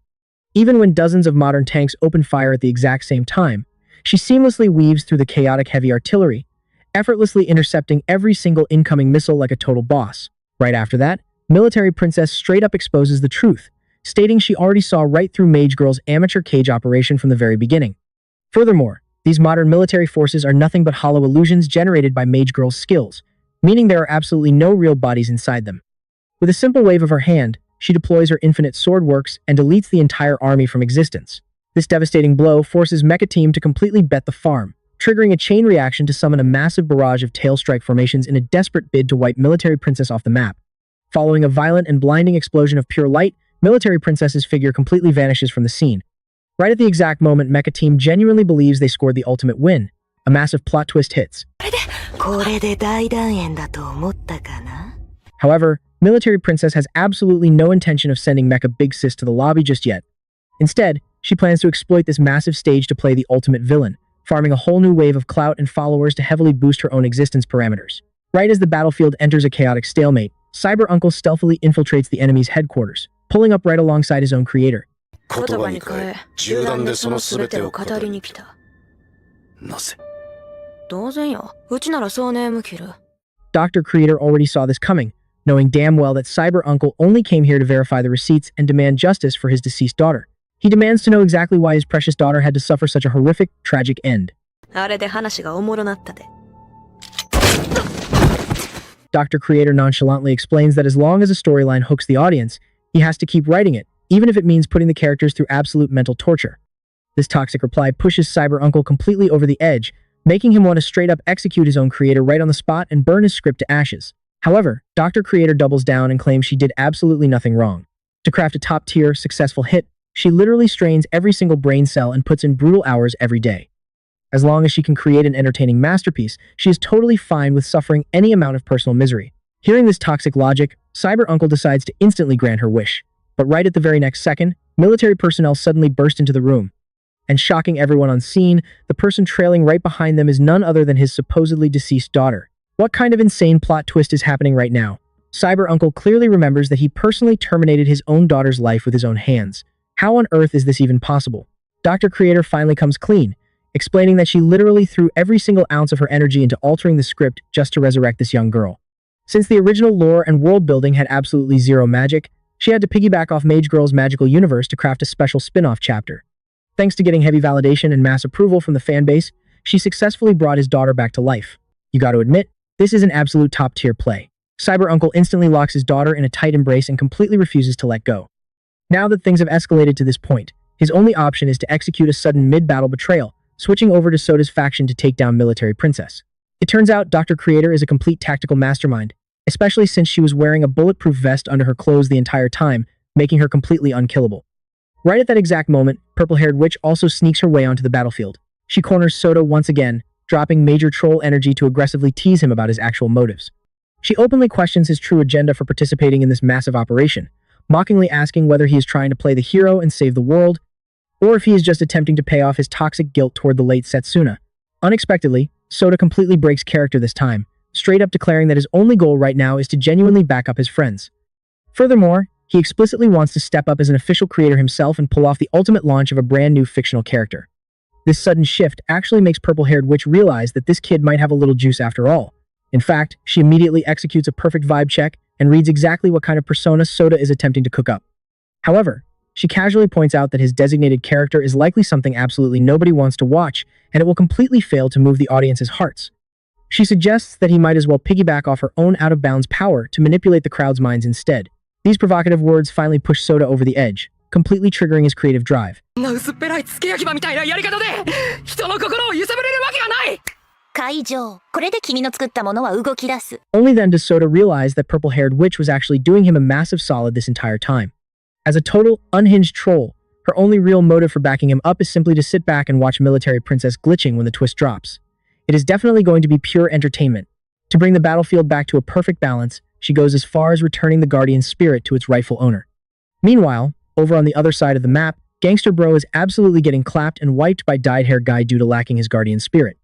Even when dozens of modern tanks open fire at the exact same time, She seamlessly weaves through the chaotic heavy artillery, effortlessly intercepting every single incoming missile like a total boss. Right after that, Military Princess straight up exposes the truth, stating she already saw right through Mage Girl's amateur cage operation from the very beginning. Furthermore, these modern military forces are nothing but hollow illusions generated by Mage Girl's skills, meaning there are absolutely no real bodies inside them. With a simple wave of her hand, she deploys her infinite sword works and deletes the entire army from existence. This devastating blow forces Mecha Team to completely bet the farm, triggering a chain reaction to summon a massive barrage of tail strike formations in a desperate bid to wipe Military Princess off the map. Following a violent and blinding explosion of pure light, Military Princess's figure completely vanishes from the scene. Right at the exact moment Mecha Team genuinely believes they scored the ultimate win, a massive plot twist hits. However, Military Princess has absolutely no intention of sending Mecha Big Sis to the lobby just yet. Instead, she plans to exploit this massive stage to play the ultimate villain, farming a whole new wave of clout and followers to heavily boost her own existence parameters. Right as the battlefield enters a chaotic stalemate, Cyber Uncle stealthily infiltrates the enemy's headquarters, pulling up right alongside his own creator. Dr. Creator already saw this coming, knowing damn well that Cyber Uncle only came here to verify the receipts and demand justice for his deceased daughter. He demands to know exactly why his precious daughter had to suffer such a horrific, tragic end. Dr. Creator nonchalantly explains that as long as a storyline hooks the audience, he has to keep writing it, even if it means putting the characters through absolute mental torture. This toxic reply pushes Cyber Uncle completely over the edge, making him want to straight up execute his own creator right on the spot and burn his script to ashes. However, Dr. Creator doubles down and claims she did absolutely nothing wrong. To craft a top-tier, successful hit, she literally strains every single brain cell and puts in brutal hours every day. As long as she can create an entertaining masterpiece, she is totally fine with suffering any amount of personal misery. Hearing this toxic logic, Cyber Uncle decides to instantly grant her wish. But right at the very next second, military personnel suddenly burst into the room. And shocking everyone on scene, the person trailing right behind them is none other than his supposedly deceased daughter. What kind of insane plot twist is happening right now? Cyber Uncle clearly remembers that he personally terminated his own daughter's life with his own hands. How on earth is this even possible? Dr. Creator finally comes clean, explaining that she literally threw every single ounce of her energy into altering the script just to resurrect this young girl. Since the original lore and world building had absolutely zero magic, she had to piggyback off Mage Girl's magical universe to craft a special spin-off chapter. Thanks to getting heavy validation and mass approval from the fanbase, she successfully brought his daughter back to life. You gotta admit, this is an absolute top-tier play. Cyber Uncle instantly locks his daughter in a tight embrace and completely refuses to let go. Now that things have escalated to this point, his only option is to execute a sudden mid-battle betrayal, switching over to Soda's faction to take down Military Princess. It turns out Dr. Creator is a complete tactical mastermind, especially since she was wearing a bulletproof vest under her clothes the entire time, making her completely unkillable. Right at that exact moment, purple-haired witch also sneaks her way onto the battlefield. She corners Soda once again, dropping major troll energy to aggressively tease him about his actual motives. She openly questions his true agenda for participating in this massive operation, mockingly asking whether he is trying to play the hero and save the world, or if he is just attempting to pay off his toxic guilt toward the late Setsuna. Unexpectedly, Soda completely breaks character this time, straight up declaring that his only goal right now is to genuinely back up his friends. Furthermore, he explicitly wants to step up as an official creator himself and pull off the ultimate launch of a brand new fictional character. This sudden shift actually makes purple-haired witch realize that this kid might have a little juice after all. In fact, she immediately executes a perfect vibe check and reads exactly what kind of persona Soda is attempting to cook up. However, she casually points out that his designated character is likely something absolutely nobody wants to watch, and it will completely fail to move the audience's hearts. She suggests that he might as well piggyback off her own out-of-bounds power to manipulate the crowd's minds instead. These provocative words finally push Soda over the edge, completely triggering his creative drive. Only then does Soda realize that purple-haired witch was actually doing him a massive solid this entire time. As a total, unhinged troll, her only real motive for backing him up is simply to sit back and watch Military Princess glitching when the twist drops. It is definitely going to be pure entertainment. To bring the battlefield back to a perfect balance, she goes as far as returning the Guardian's spirit to its rightful owner. Meanwhile, over on the other side of the map, Gangster Bro is absolutely getting clapped and wiped by dyed-hair guy due to lacking his Guardian spirit.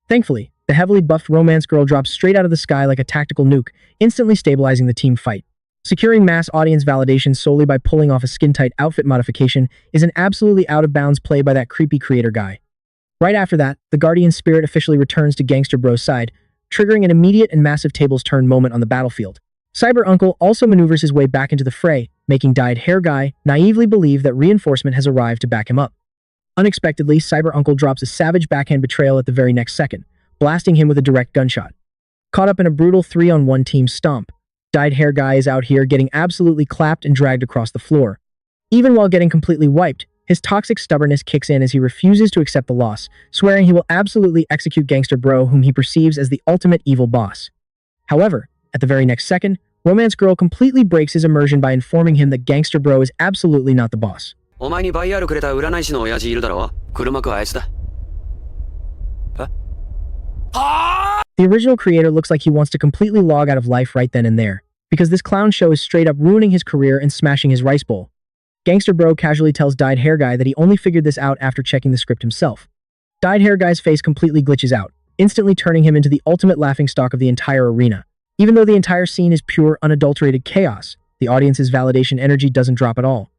Thankfully, the heavily buffed romance girl drops straight out of the sky like a tactical nuke, instantly stabilizing the team fight. Securing mass audience validation solely by pulling off a skin-tight outfit modification is an absolutely out-of-bounds play by that creepy creator guy. Right after that, the Guardian spirit officially returns to Gangster Bro's side, triggering an immediate and massive tables turn moment on the battlefield. Cyber Uncle also maneuvers his way back into the fray, making Dyed Hair Guy naively believe that reinforcement has arrived to back him up. Unexpectedly, Cyber Uncle drops a savage backhand betrayal at the very next second, blasting him with a direct gunshot. Caught up in a brutal 3-on-1 team stomp, Dyed Hair Guy is out here getting absolutely clapped and dragged across the floor. Even while getting completely wiped, his toxic stubbornness kicks in as he refuses to accept the loss, swearing he will absolutely execute Gangster Bro, whom he perceives as the ultimate evil boss. However, at the very next second, Romance Girl completely breaks his immersion by informing him that Gangster Bro is absolutely not the boss. お前にバイヤールくれた占い師の親父いるだろ黒幕はあいつだ。The original creator looks like he wants to completely log out of life right then and there, because this clown show is straight up ruining his career and smashing his rice bowl. Gangster Bro casually tells Dyed Hair Guy that he only figured this out after checking the script himself. Dyed Hair Guy's face completely glitches out, instantly turning him into the ultimate laughingstock of the entire arena. Even though the entire scene is pure, unadulterated chaos, the audience's validation energy doesn't drop at all.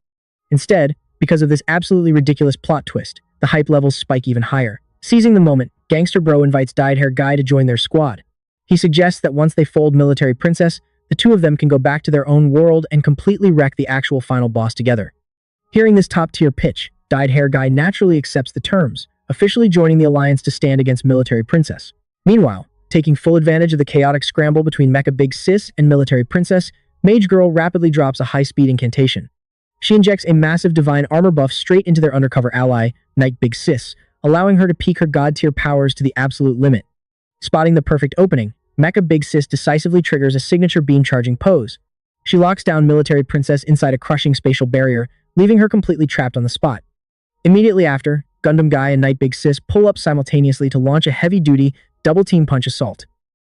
Instead, because of this absolutely ridiculous plot twist, the hype levels spike even higher. Seizing the moment, Gangster Bro invites Dyed Hair Guy to join their squad. He suggests that once they fold Military Princess, the two of them can go back to their own world and completely wreck the actual final boss together. Hearing this top-tier pitch, Dyed Hair Guy naturally accepts the terms, officially joining the alliance to stand against Military Princess. Meanwhile, taking full advantage of the chaotic scramble between Mecha Big Sis and Military Princess, Mage Girl rapidly drops a high-speed incantation. She injects a massive divine armor buff straight into their undercover ally, Knight Big Sis, allowing her to peak her god-tier powers to the absolute limit. Spotting the perfect opening, Mecha Big Sis decisively triggers a signature beam-charging pose. She locks down Military Princess inside a crushing spatial barrier, leaving her completely trapped on the spot. Immediately after, Gundam Guy and Knight Big Sis pull up simultaneously to launch a heavy-duty, double-team punch assault.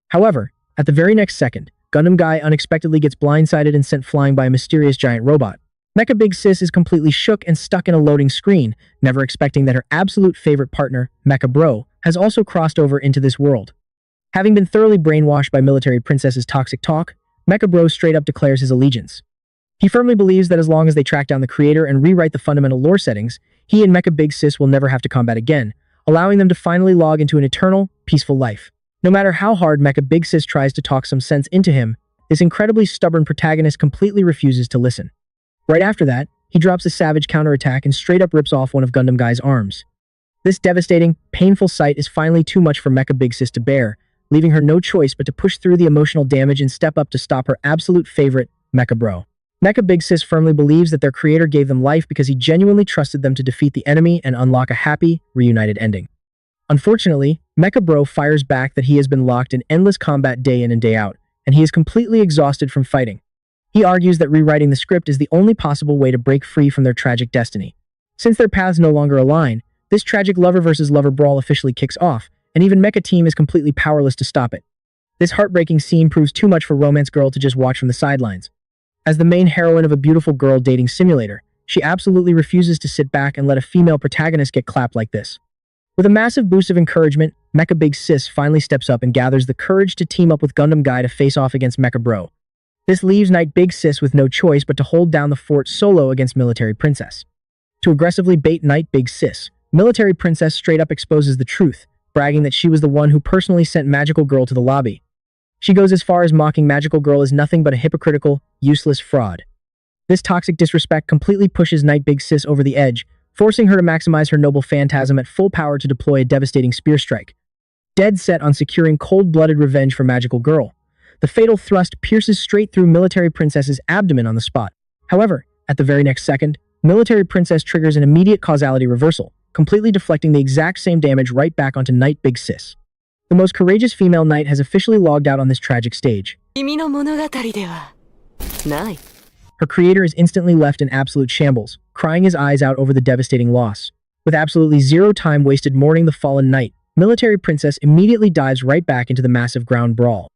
However, at the very next second, Gundam Guy unexpectedly gets blindsided and sent flying by a mysterious giant robot. Mecha Big Sis is completely shook and stuck in a loading screen, never expecting that her absolute favorite partner, Mecha Bro, has also crossed over into this world. Having been thoroughly brainwashed by Military Princess's toxic talk, Mecha Bro straight up declares his allegiance. He firmly believes that as long as they track down the creator and rewrite the fundamental lore settings, he and Mecha Big Sis will never have to combat again, allowing them to finally log into an eternal, peaceful life. No matter how hard Mecha Big Sis tries to talk some sense into him, this incredibly stubborn protagonist completely refuses to listen. Right after that, he drops a savage counterattack and straight up rips off one of Gundam Guy's arms. This devastating, painful sight is finally too much for Mecha Big Sis to bear, leaving her no choice but to push through the emotional damage and step up to stop her absolute favorite, Mecha Bro. Mecha Big Sis firmly believes that their creator gave them life because he genuinely trusted them to defeat the enemy and unlock a happy, reunited ending. Unfortunately, Mecha Bro fires back that he has been locked in endless combat day in and day out, and he is completely exhausted from fighting. He argues that rewriting the script is the only possible way to break free from their tragic destiny. Since their paths no longer align, this tragic lover versus lover brawl officially kicks off, and even Mecha Team is completely powerless to stop it. This heartbreaking scene proves too much for Romance Girl to just watch from the sidelines. As the main heroine of a beautiful girl dating simulator, she absolutely refuses to sit back and let a female protagonist get clapped like this. With a massive boost of encouragement, Mecha Big Sis finally steps up and gathers the courage to team up with Gundam Guy to face off against Mecha Bro. This leaves Knight Big Sis with no choice but to hold down the fort solo against Military Princess. To aggressively bait Knight Big Sis, Military Princess straight up exposes the truth, bragging that she was the one who personally sent Magical Girl to the lobby. She goes as far as mocking Magical Girl as nothing but a hypocritical, useless fraud. This toxic disrespect completely pushes Knight Big Sis over the edge, forcing her to maximize her noble phantasm at full power to deploy a devastating spear strike. Dead set on securing cold-blooded revenge for Magical Girl, the fatal thrust pierces straight through Military Princess's abdomen on the spot. However, at the very next second, Military Princess triggers an immediate causality reversal, completely deflecting the exact same damage right back onto Knight Big Sis. The most courageous female knight has officially logged out on this tragic stage. Her creator is instantly left in absolute shambles, crying his eyes out over the devastating loss. With absolutely zero time wasted mourning the fallen knight, Military Princess immediately dives right back into the massive ground brawl.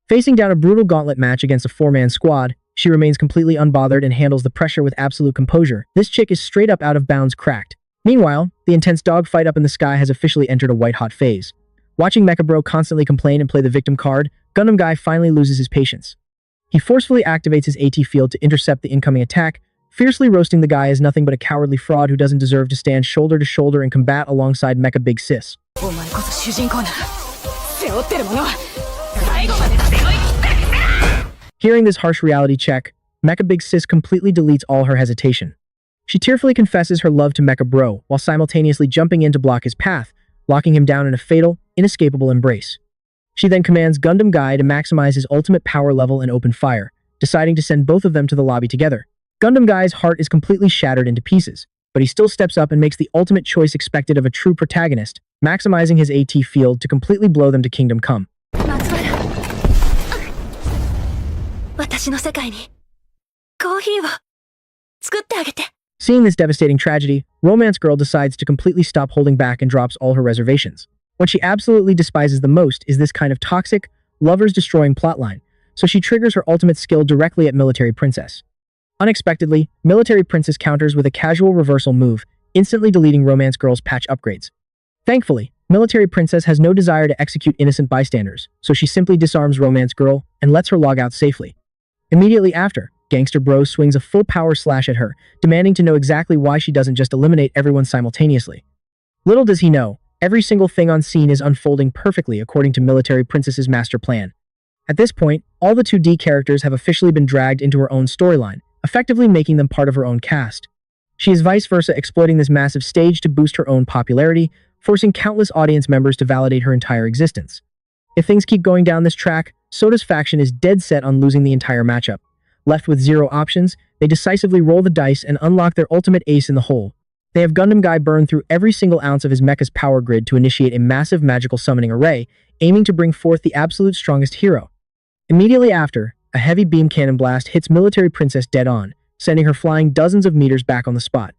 Facing down a brutal gauntlet match against a four-man squad, she remains completely unbothered and handles the pressure with absolute composure. This chick is straight up out of bounds cracked. Meanwhile, the intense dogfight up in the sky has officially entered a white-hot phase. Watching Mecha Bro constantly complain and play the victim card, Gundam Guy finally loses his patience. He forcefully activates his AT field to intercept the incoming attack, fiercely roasting the guy as nothing but a cowardly fraud who doesn't deserve to stand shoulder to shoulder and combat alongside Mecha Big Sis. お前こそ主人公なら背負ってるものは最後まで背負い切ってみせろ。 Hearing this harsh reality check, Mecha Big Sis completely deletes all her hesitation. She tearfully confesses her love to Mecha Bro while simultaneously jumping in to block his path, locking him down in a fatal, inescapable embrace. She then commands Gundam Guy to maximize his ultimate power level and open fire, deciding to send both of them to the lobby together. Gundam Guy's heart is completely shattered into pieces, but he still steps up and makes the ultimate choice expected of a true protagonist, maximizing his AT field to completely blow them to Kingdom Come. 松原、私の世界にコーヒーを作ってあげて。 Seeing this devastating tragedy, Romance Girl decides to completely stop holding back and drops all her reservations. What she absolutely despises the most is this kind of toxic, lovers-destroying plotline, so she triggers her ultimate skill directly at Military Princess. Unexpectedly, Military Princess counters with a casual reversal move, instantly deleting Romance Girl's patch upgrades. Thankfully, Military Princess has no desire to execute innocent bystanders, so she simply disarms Romance Girl and lets her log out safely. Immediately after, Gangster Bro swings a full power slash at her, demanding to know exactly why she doesn't just eliminate everyone simultaneously. Little does he know, every single thing on scene is unfolding perfectly according to Military Princess's master plan. At this point, all the 2D characters have officially been dragged into her own storyline, effectively making them part of her own cast. She is vice versa exploiting this massive stage to boost her own popularity, forcing countless audience members to validate her entire existence. If things keep going down this track, Soda's faction is dead set on losing the entire matchup. Left with zero options, they decisively roll the dice and unlock their ultimate ace in the hole. They have Gundam Guy burn through every single ounce of his mecha's power grid to initiate a massive magical summoning array, aiming to bring forth the absolute strongest hero. Immediately after, a heavy beam cannon blast hits Military Princess dead on, sending her flying dozens of meters back on the spot.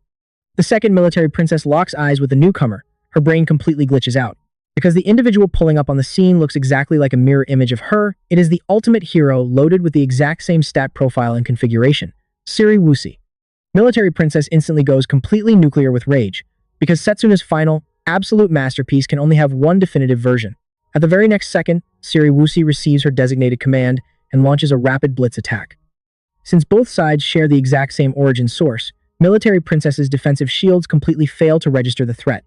The second Military Princess locks eyes with the newcomer, her brain completely glitches out. Because the individual pulling up on the scene looks exactly like a mirror image of her, it is the ultimate hero loaded with the exact same stat profile and configuration, Siri Wusi. Military Princess instantly goes completely nuclear with rage, because Setsuna's final, absolute masterpiece can only have one definitive version. At the very next second, Siri Wusi receives her designated command and launches a rapid blitz attack. Since both sides share the exact same origin source, Military Princess's defensive shields completely fail to register the threat.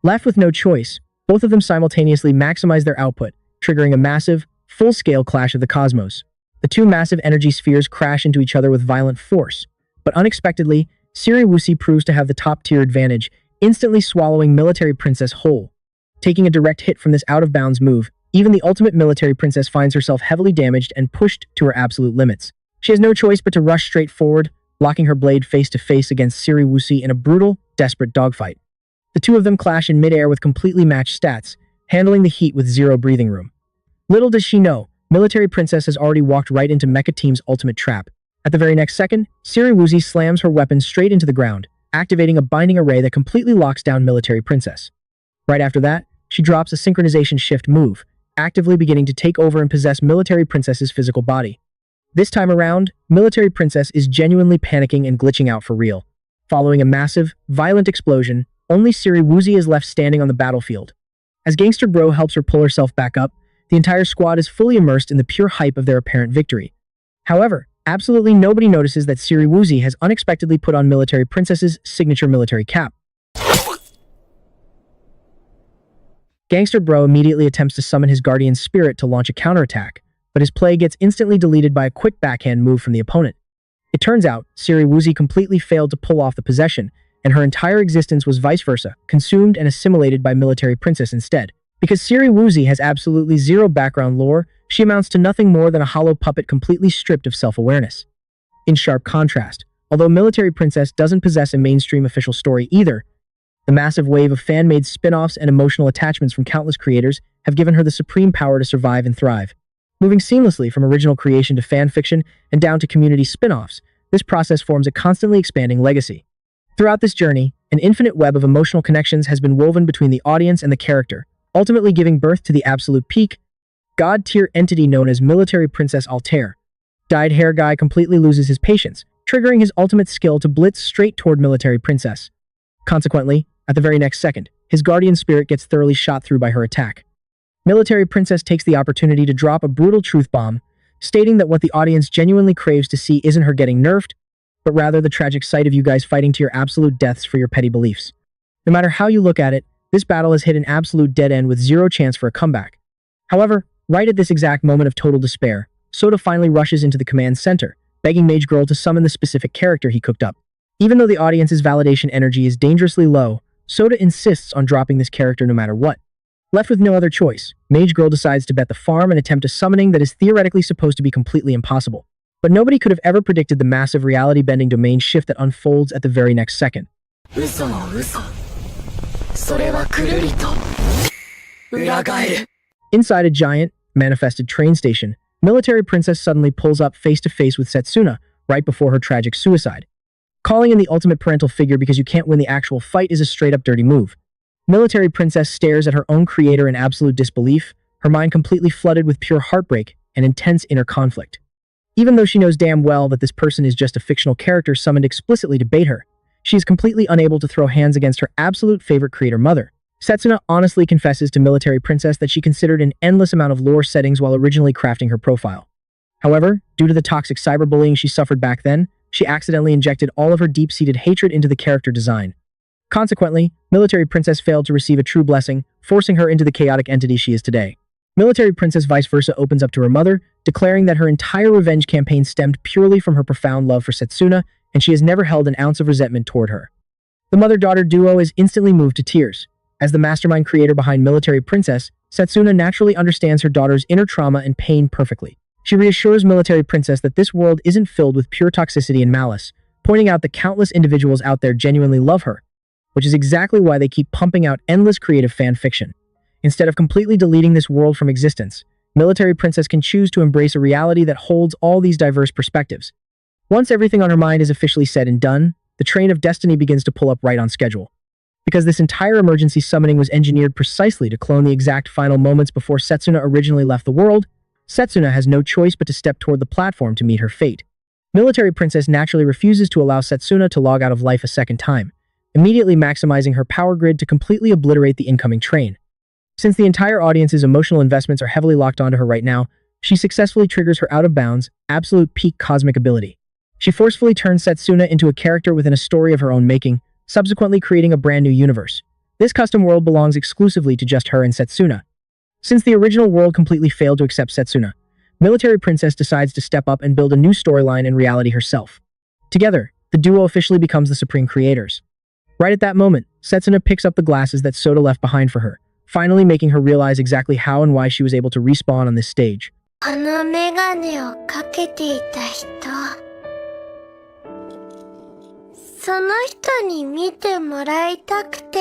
Left with no choice, both of them simultaneously maximize their output, triggering a massive, full-scale clash of the cosmos. The two massive energy spheres crash into each other with violent force, but unexpectedly, Siri Wusi proves to have the top-tier advantage, instantly swallowing Military Princess whole. Taking a direct hit from this out-of-bounds move, even the ultimate Military Princess finds herself heavily damaged and pushed to her absolute limits. She has no choice but to rush straight forward, locking her blade face-to-face against Siri Wusi in a brutal, desperate dogfight. The two of them clash in midair with completely matched stats, handling the heat with zero breathing room. Little does she know, Military Princess has already walked right into Mecha Team's ultimate trap. At the very next second, Siri Wusi slams her weapon straight into the ground, activating a binding array that completely locks down Military Princess. Right after that, she drops a synchronization shift move, actively beginning to take over and possess Military Princess's physical body. This time around, Military Princess is genuinely panicking and glitching out for real. Following a massive, violent explosion, only Siri Wusi is left standing on the battlefield. As Gangster Bro helps her pull herself back up, the entire squad is fully immersed in the pure hype of their apparent victory. However, absolutely nobody notices that Siri Wusi has unexpectedly put on Military Princess's signature military cap. Gangster Bro immediately attempts to summon his guardian spirit to launch a counterattack, but his play gets instantly deleted by a quick backhand move from the opponent. It turns out, Siri Wusi completely failed to pull off the possession, and her entire existence was vice versa, consumed and assimilated by Military Princess instead. Because Siri Wusi has absolutely zero background lore, she amounts to nothing more than a hollow puppet completely stripped of self-awareness. In sharp contrast, although Military Princess doesn't possess a mainstream official story either, the massive wave of fan-made spin-offs and emotional attachments from countless creators have given her the supreme power to survive and thrive. Moving seamlessly from original creation to fan fiction and down to community spin-offs, this process forms a constantly expanding legacy. Throughout this journey, an infinite web of emotional connections has been woven between the audience and the character, ultimately giving birth to the absolute peak, god-tier entity known as Military Princess Altair. Dyed hair guy completely loses his patience, triggering his ultimate skill to blitz straight toward Military Princess. Consequently, at the very next second, his guardian spirit gets thoroughly shot through by her attack. Military Princess takes the opportunity to drop a brutal truth bomb, stating that what the audience genuinely craves to see isn't her getting nerfed, but rather the tragic sight of you guys fighting to your absolute deaths for your petty beliefs. No matter how you look at it, this battle has hit an absolute dead end with zero chance for a comeback. However, right at this exact moment of total despair, Sota finally rushes into the command center, begging Mage Girl to summon the specific character he cooked up. Even though the audience's validation energy is dangerously low, Sota insists on dropping this character no matter what. Left with no other choice, Mage Girl decides to bet the farm and attempt a summoning that is theoretically supposed to be completely impossible. But nobody could have ever predicted the massive reality-bending domain shift that unfolds at the very next second. Inside a giant, manifested train station, Military Princess suddenly pulls up face-to-face with Setsuna right before her tragic suicide. Calling in the ultimate parental figure because you can't win the actual fight is a straight-up dirty move. Military Princess stares at her own creator in absolute disbelief, her mind completely flooded with pure heartbreak and intense inner conflict. Even though she knows damn well that this person is just a fictional character summoned explicitly to bait her, she is completely unable to throw hands against her absolute favorite creator mother. Setsuna honestly confesses to Military Princess that she considered an endless amount of lore settings while originally crafting her profile. However, due to the toxic cyberbullying she suffered back then, she accidentally injected all of her deep-seated hatred into the character design. Consequently, Military Princess failed to receive a true blessing, forcing her into the chaotic entity she is today. Military Princess vice versa opens up to her mother, declaring that her entire revenge campaign stemmed purely from her profound love for Setsuna, and she has never held an ounce of resentment toward her. The mother-daughter duo is instantly moved to tears. As the mastermind creator behind Military Princess, Setsuna naturally understands her daughter's inner trauma and pain perfectly. She reassures Military Princess that this world isn't filled with pure toxicity and malice, pointing out that countless individuals out there genuinely love her, which is exactly why they keep pumping out endless creative fan fiction. Instead of completely deleting this world from existence, Military Princess can choose to embrace a reality that holds all these diverse perspectives. Once everything on her mind is officially said and done, the train of destiny begins to pull up right on schedule. Because this entire emergency summoning was engineered precisely to clone the exact final moments before Setsuna originally left the world, Setsuna has no choice but to step toward the platform to meet her fate. Military Princess naturally refuses to allow Setsuna to log out of life a second time, immediately maximizing her power grid to completely obliterate the incoming train. Since the entire audience's emotional investments are heavily locked onto her right now, she successfully triggers her out-of-bounds, absolute peak cosmic ability. She forcefully turns Setsuna into a character within a story of her own making, subsequently creating a brand new universe. This custom world belongs exclusively to just her and Setsuna. Since the original world completely failed to accept Setsuna, Military Princess decides to step up and build a new storyline and reality herself. Together, the duo officially becomes the supreme creators. Right at that moment, Setsuna picks up the glasses that Sota left behind for her, finally making her realize exactly how and why she was able to respawn on this stage. あのメガネをかけていた人、その人に見てもらいたくて、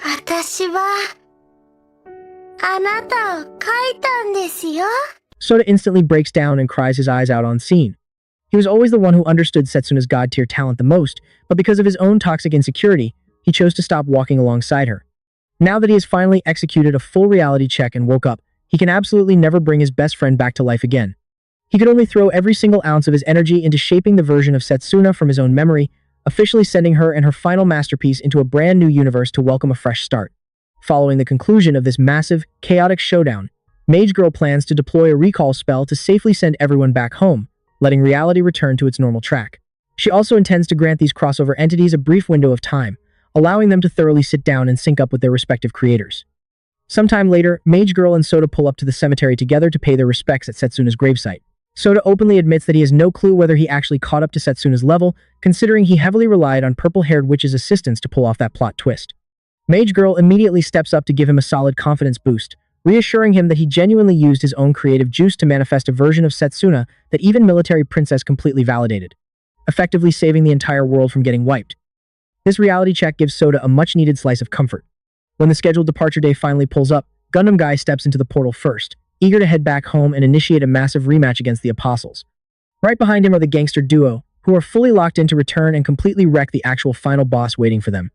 私はあなたを描いたんですよ。 Sota instantly breaks down and cries his eyes out on scene. He was always the one who understood Setsuna's god-tier talent the most, but because of his own toxic insecurity, he chose to stop walking alongside her. Now that he has finally executed a full reality check and woke up, he can absolutely never bring his best friend back to life again. He could only throw every single ounce of his energy into shaping the version of Setsuna from his own memory, officially sending her and her final masterpiece into a brand new universe to welcome a fresh start. Following the conclusion of this massive, chaotic showdown, Mage Girl plans to deploy a recall spell to safely send everyone back home, letting reality return to its normal track. She also intends to grant these crossover entities a brief window of time, allowing them to thoroughly sit down and sync up with their respective creators. Sometime later, Mage Girl and Sota pull up to the cemetery together to pay their respects at Setsuna's gravesite. Sota openly admits that he has no clue whether he actually caught up to Setsuna's level, considering he heavily relied on Purple-Haired Witch's assistance to pull off that plot twist. Mage Girl immediately steps up to give him a solid confidence boost, reassuring him that he genuinely used his own creative juice to manifest a version of Setsuna that even Military Princess completely validated, effectively saving the entire world from getting wiped. This reality check gives Sota a much-needed slice of comfort. When the scheduled departure day finally pulls up, Gundam Guy steps into the portal first, eager to head back home and initiate a massive rematch against the Apostles. Right behind him are the gangster duo, who are fully locked in to return and completely wreck the actual final boss waiting for them.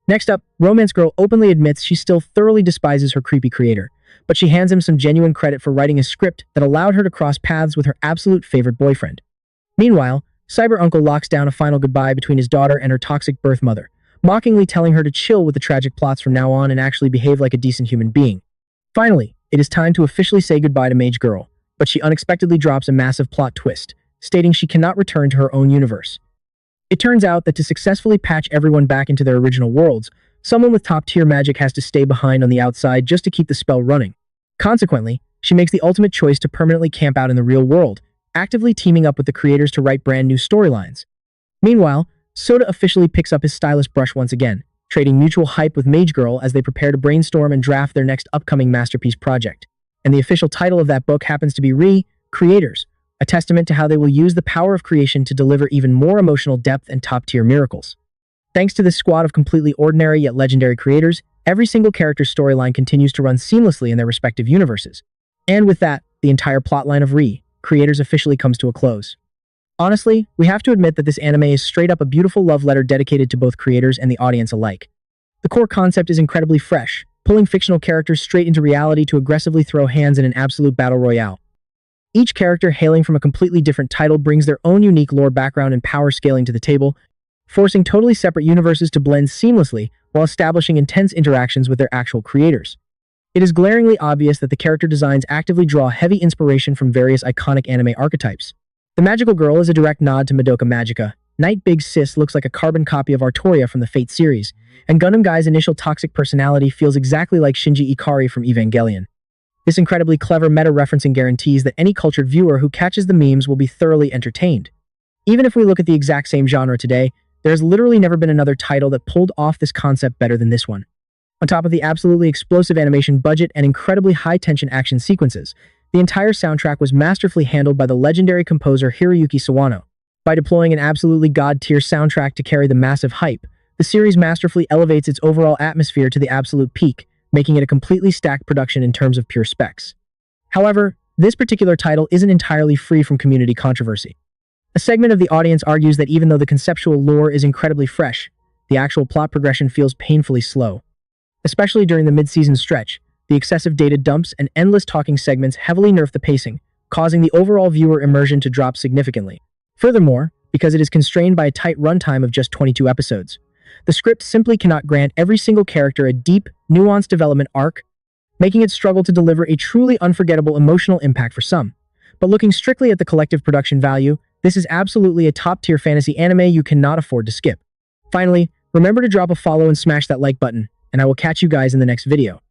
Next up, Romance Girl openly admits she still thoroughly despises her creepy creator, but she hands him some genuine credit for writing a script that allowed her to cross paths with her absolute favorite boyfriend. Meanwhile, Cyber Uncle locks down a final goodbye between his daughter and her toxic birth mother, mockingly telling her to chill with the tragic plots from now on and actually behave like a decent human being. Finally, it is time to officially say goodbye to Mage Girl, but she unexpectedly drops a massive plot twist, stating she cannot return to her own universe. It turns out that to successfully patch everyone back into their original worlds, someone with top-tier magic has to stay behind on the outside just to keep the spell running. Consequently, she makes the ultimate choice to permanently camp out in the real world, actively teaming up with the creators to write brand new storylines. Meanwhile, Soda officially picks up his stylus brush once again, trading mutual hype with Mage Girl as they prepare to brainstorm and draft their next upcoming masterpiece project. And the official title of that book happens to be Creators, a testament to how they will use the power of creation to deliver even more emotional depth and top-tier miracles. Thanks to this squad of completely ordinary yet legendary creators, every single character's storyline continues to run seamlessly in their respective universes. And with that, the entire plotline of Creators officially comes to a close. Honestly, we have to admit that this anime is straight up a beautiful love letter dedicated to both creators and the audience alike. The core concept is incredibly fresh, pulling fictional characters straight into reality to aggressively throw hands in an absolute battle royale. Each character hailing from a completely different title brings their own unique lore background and power scaling to the table, forcing totally separate universes to blend seamlessly while establishing intense interactions with their actual creators. It is glaringly obvious that the character designs actively draw heavy inspiration from various iconic anime archetypes. The magical girl is a direct nod to Madoka Magica, Night Big Sis looks like a carbon copy of Artoria from the Fate series, and Gundam Guy's initial toxic personality feels exactly like Shinji Ikari from Evangelion. This incredibly clever meta-referencing guarantees that any cultured viewer who catches the memes will be thoroughly entertained. Even if we look at the exact same genre today, there has literally never been another title that pulled off this concept better than this one. On top of the absolutely explosive animation budget and incredibly high-tension action sequences, the entire soundtrack was masterfully handled by the legendary composer Hiroyuki Sawano. By deploying an absolutely god-tier soundtrack to carry the massive hype, the series masterfully elevates its overall atmosphere to the absolute peak, making it a completely stacked production in terms of pure specs. However, this particular title isn't entirely free from community controversy. A segment of the audience argues that even though the conceptual lore is incredibly fresh, the actual plot progression feels painfully slow. Especially during the mid-season stretch, the excessive data dumps and endless talking segments heavily nerf the pacing, causing the overall viewer immersion to drop significantly. Furthermore, because it is constrained by a tight runtime of just 22 episodes, the script simply cannot grant every single character a deep, nuanced development arc, making it struggle to deliver a truly unforgettable emotional impact for some. But looking strictly at the collective production value, this is absolutely a top-tier fantasy anime you cannot afford to skip. Finally, remember to drop a follow and smash that like button, and I will catch you guys in the next video.